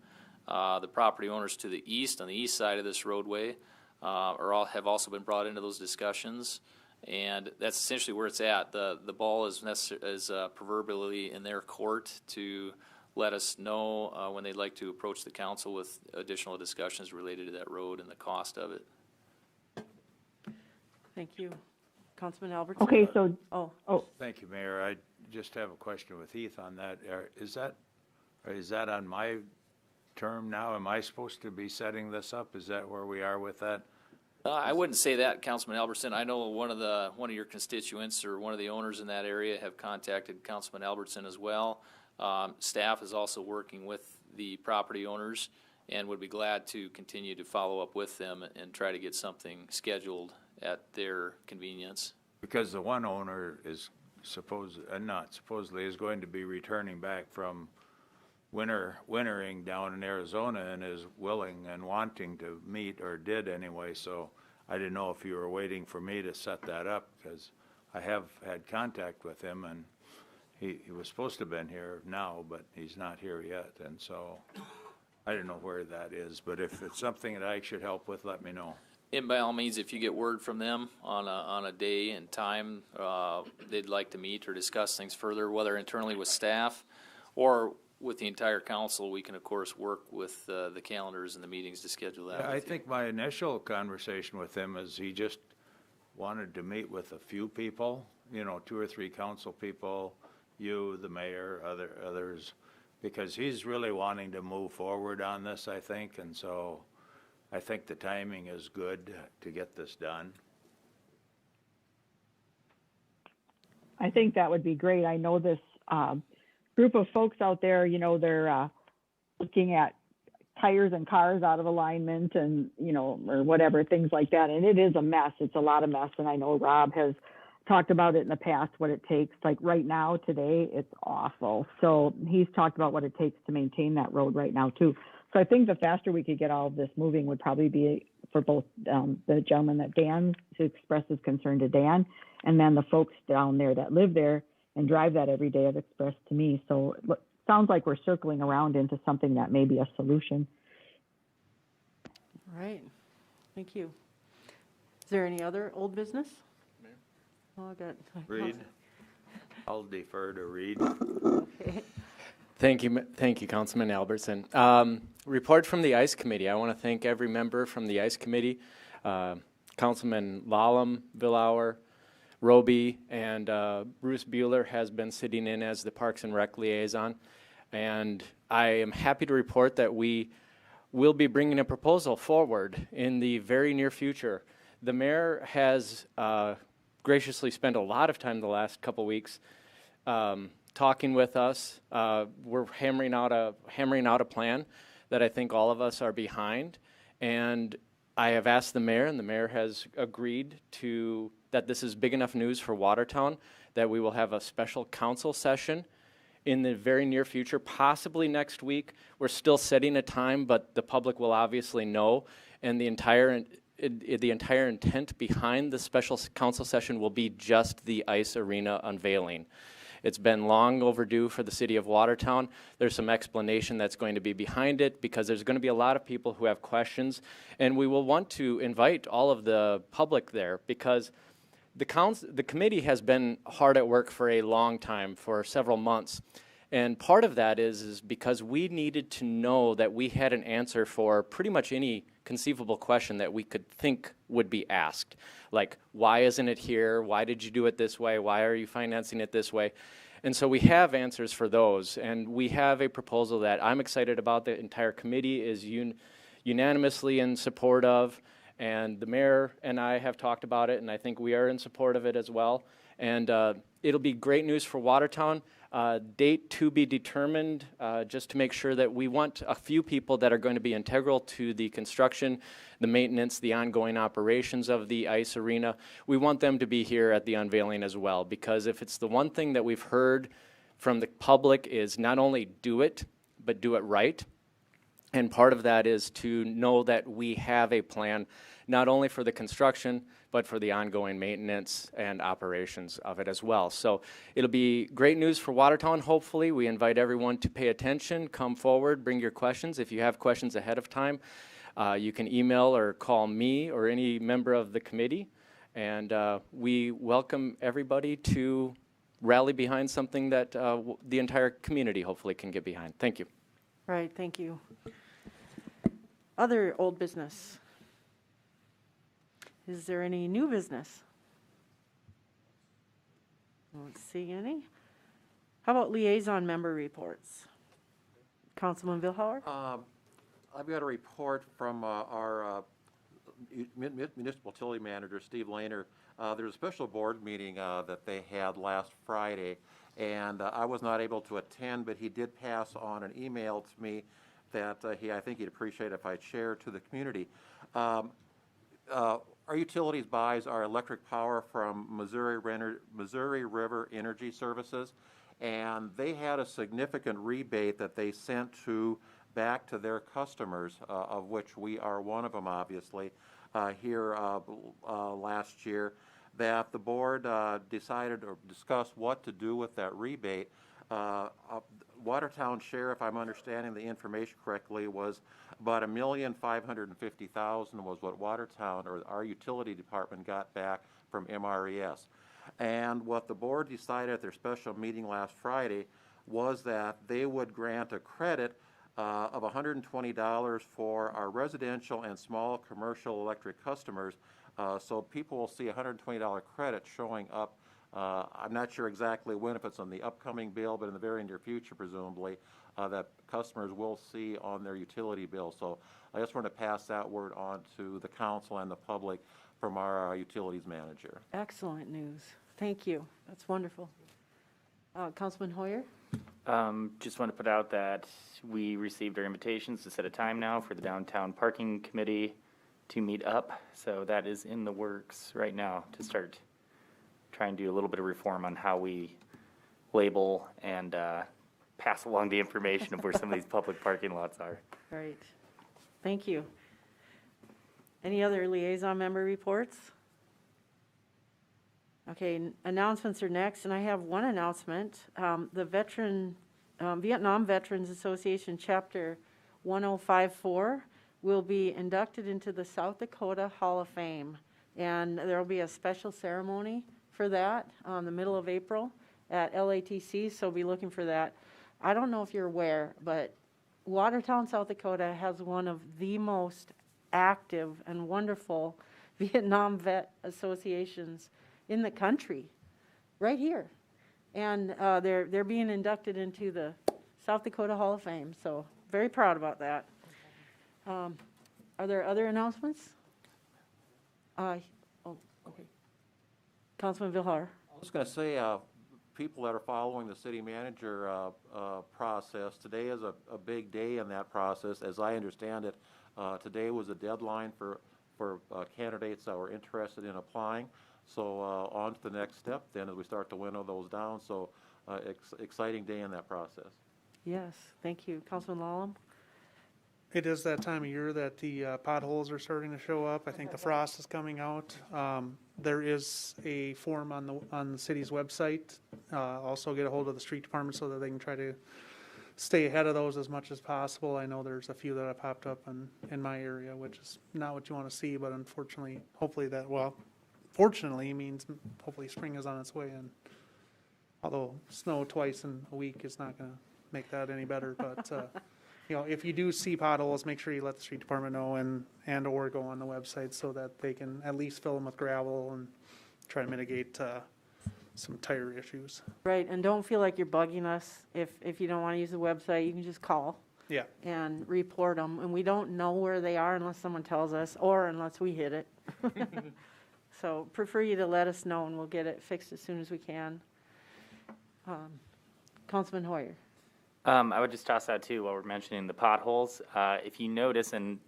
The property owners to the east, on the east side of this roadway, have also been brought into those discussions. And that's essentially where it's at. The ball is proverbially in their court to let us know when they'd like to approach the council with additional discussions related to that road and the cost of it. Thank you. Councilman Albertson? Okay, so, Thank you, Mayor. I just have a question with Heath on that. Is that on my term now? Am I supposed to be setting this up? Is that where we are with that? I wouldn't say that, Councilman Albertson. I know one of your constituents or one of the owners in that area have contacted Councilman Albertson as well. Staff is also working with the property owners and would be glad to continue to follow up with them and try to get something scheduled at their convenience. Because the one owner is supposedly is going to be returning back from wintering down in Arizona and is willing and wanting to meet, or did anyway, so I didn't know if you were waiting for me to set that up, because I have had contact with him, and he was supposed to have been here now, but he's not here yet, and so I don't know where that is, but if it's something that I should help with, let me know. And by all means, if you get word from them on a day and time they'd like to meet or discuss things further, whether internally with staff or with the entire council, we can of course work with the calendars and the meetings to schedule that. I think my initial conversation with him is he just wanted to meet with a few people, 2 or 3 council people, you, the mayor, others, because he's really wanting to move forward on this, I think, and so I think the timing is good to get this done. I think that would be great. I know this group of folks out there, they're looking at tires and cars out of alignment and, or whatever, things like that. And it is a mess. It's a lot of mess. And I know Rob has talked about it in the past, what it takes. Like right now, today, it's awful. So he's talked about what it takes to maintain that road right now, too. So I think the faster we could get all of this moving would probably be for both the gentleman that Dan, to express his concern to Dan, and then the folks down there that live there and drive that every day have expressed to me. So it sounds like we're circling around into something that may be a solution. All right. Thank you. Is there any other old business? Oh, I got. Reed. I'll defer to Reed. Okay. Thank you, Councilman Albertson. Report from the ICE Committee. I want to thank every member from the ICE Committee, Councilman Lallam, Villauer, Roby, and Bruce Bueller has been sitting in as the Parks and Rec liaison. And I am happy to report that we will be bringing a proposal forward in the very near future. The mayor has graciously spent a lot of time the last couple weeks talking with us. We're hammering out a plan that I think all of us are behind. And I have asked the mayor, and the mayor has agreed to that this is big enough news for Watertown that we will have a special council session in the very near future, possibly next week. We're still setting a time, but the public will obviously know, and the entire intent behind the special council session will be just the ice arena unveiling. It's been long overdue for the city of Watertown. There's some explanation that's going to be behind it because there's going to be a lot of people who have questions, and we will want to invite all of the public there because the committee has been hard at work for a long time, for several months. And part of that is because we needed to know that we had an answer for pretty much any conceivable question that we could think would be asked. Like, why isn't it here? Why did you do it this way? Why are you financing it this way? And so we have answers for those. And we have a proposal that I'm excited about. The entire committee is unanimously in support of. And the mayor and I have talked about it, and I think we are in support of it as well. And it'll be great news for Watertown. Date to be determined, just to make sure that we want a few people that are going to be integral to the construction, the maintenance, the ongoing operations of the ice arena. We want them to be here at the unveiling as well, because if it's the one thing that we've heard from the public is not only do it, but do it right. And part of that is to know that we have a plan, not only for the construction, but for the ongoing maintenance and operations of it as well. So it'll be great news for Watertown, hopefully. We invite everyone to pay attention, come forward, bring your questions. If you have questions ahead of time, you can email or call me or any member of the committee. And we welcome everybody to rally behind something that the entire community hopefully can get behind. Thank you. Right, thank you. Other old business? Is there any new business? Don't see any. How about liaison member reports? Councilman Vilhauer? I've got a report from our municipal utility manager, Steve Lehner. There's a special board meeting that they had last Friday, and I was not able to attend, but he did pass on an email to me that I think he'd appreciate if I'd share to the community. Our utilities buys our electric power from Missouri River Energy Services, and they had a significant rebate that they sent back to their customers, of which we are one of them, obviously, here last year, that the board decided or discussed what to do with that rebate. Watertown share, if I'm understanding the information correctly, was about $1,550,000 was what Watertown or our utility department got back from MRES. And what the board decided at their special meeting last Friday was that they would grant a credit of $120 for our residential and small commercial electric customers. So people will see a $120 credit showing up. I'm not sure exactly when, if it's on the upcoming bill, but in the very near future, presumably, that customers will see on their utility bill. So I just want to pass that word on to the council and the public from our utilities manager. Excellent news. Thank you. That's wonderful. Councilman Hoyer? Just want to put out that we received our invitations to set a time now for the downtown parking committee to meet up. So that is in the works right now to start trying to do a little bit of reform on how we label and pass along the information of where some of these public parking lots are. Right. Thank you. Any other liaison member reports? Okay, announcements are next, and I have one announcement. The Vietnam Veterans Association Chapter 1054 will be inducted into the South Dakota Hall of Fame, and there will be a special ceremony for that on the middle of April at LATC, so be looking for that. I don't know if you're aware, but Watertown, South Dakota has one of the most active and wonderful Vietnam vet associations in the country, right here. And they're being inducted into the South Dakota Hall of Fame, so very proud about that. Are there other announcements? Oh, okay. Councilman Vilhar. I was going to say, people that are following the city manager process, today is a big day in that process. As I understand it, today was a deadline for candidates that were interested in applying. So on to the next step then as we start to winnow those down. So exciting day in that process. Yes, thank you. Councilman Lallam? It is that time of year that the potholes are starting to show up. I think the frost is coming out. There is a form on the city's website. Also get a hold of the street department so that they can try to stay ahead of those as much as possible. I know there's a few that have popped up in my area, which is not what you want to see, but unfortunately, fortunately means hopefully spring is on its way. And although snow twice in a week is not going to make that any better, but if you do see potholes, make sure you let the street department know and or go on the website so that they can at least fill them with gravel and try to mitigate some tire issues. Right, and don't feel like you're bugging us. If you don't want to use the website, you can just call. Yeah. And report them. And we don't know where they are unless someone tells us or unless we hit it. So prefer you to let us know and we'll get it fixed as soon as we can. Councilman Hoyer. I would just toss out too, while we're mentioning the potholes, if you notice, and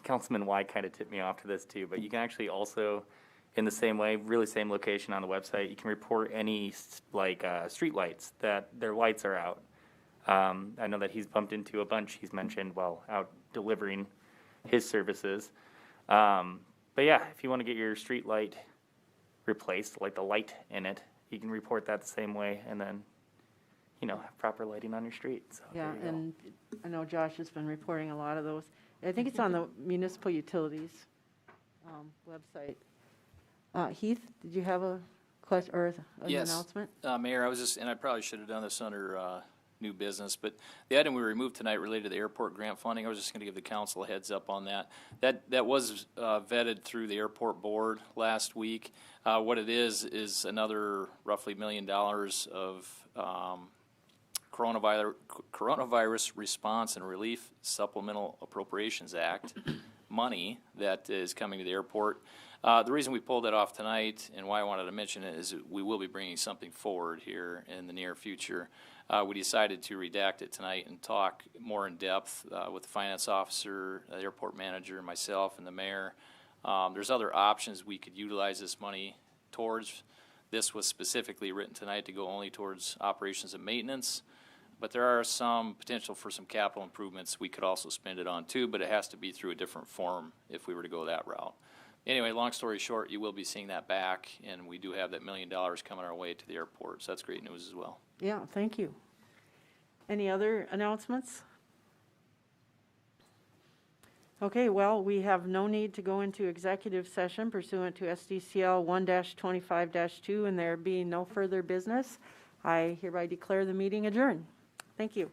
Councilman White kind of tipped me off to this too, but you can actually also, in the same way, really same location on the website, you can report any street lights that their lights are out. I know that he's bumped into a bunch he's mentioned while out delivering his services. But yeah, if you want to get your street light replaced, like the light in it, you can report that the same way and then have proper lighting on your street. So Yeah, and I know Josh has been reporting a lot of those. I think it's on the municipal utilities website. Heath, did you have a question or an Yes. announcement? Mayor, and I probably should have done this under new business, but the item we removed tonight related to the airport grant funding, I was just going to give the council a heads up on that. That was vetted through the airport board last week. What it is another roughly $1 million of Coronavirus Response and Relief Supplemental Appropriations Act money that is coming to the airport. The reason we pulled that off tonight and why I wanted to mention it is that we will be bringing something forward here in the near future. We decided to redact it tonight and talk more in depth with the finance officer, the airport manager, myself, and the mayor. There's other options we could utilize this money towards. This was specifically written tonight to go only towards operations and maintenance, but there are some potential for some capital improvements we could also spend it on too, but it has to be through a different form if we were to go that route. Anyway, long story short, you will be seeing that back, and we do have that $1 million coming our way to the airport, so that's great news as well. Yeah, thank you. Any other announcements? Okay, well, we have no need to go into executive session pursuant to SDCL 1-25-2, and there being no further business, I hereby declare the meeting adjourned. Thank you.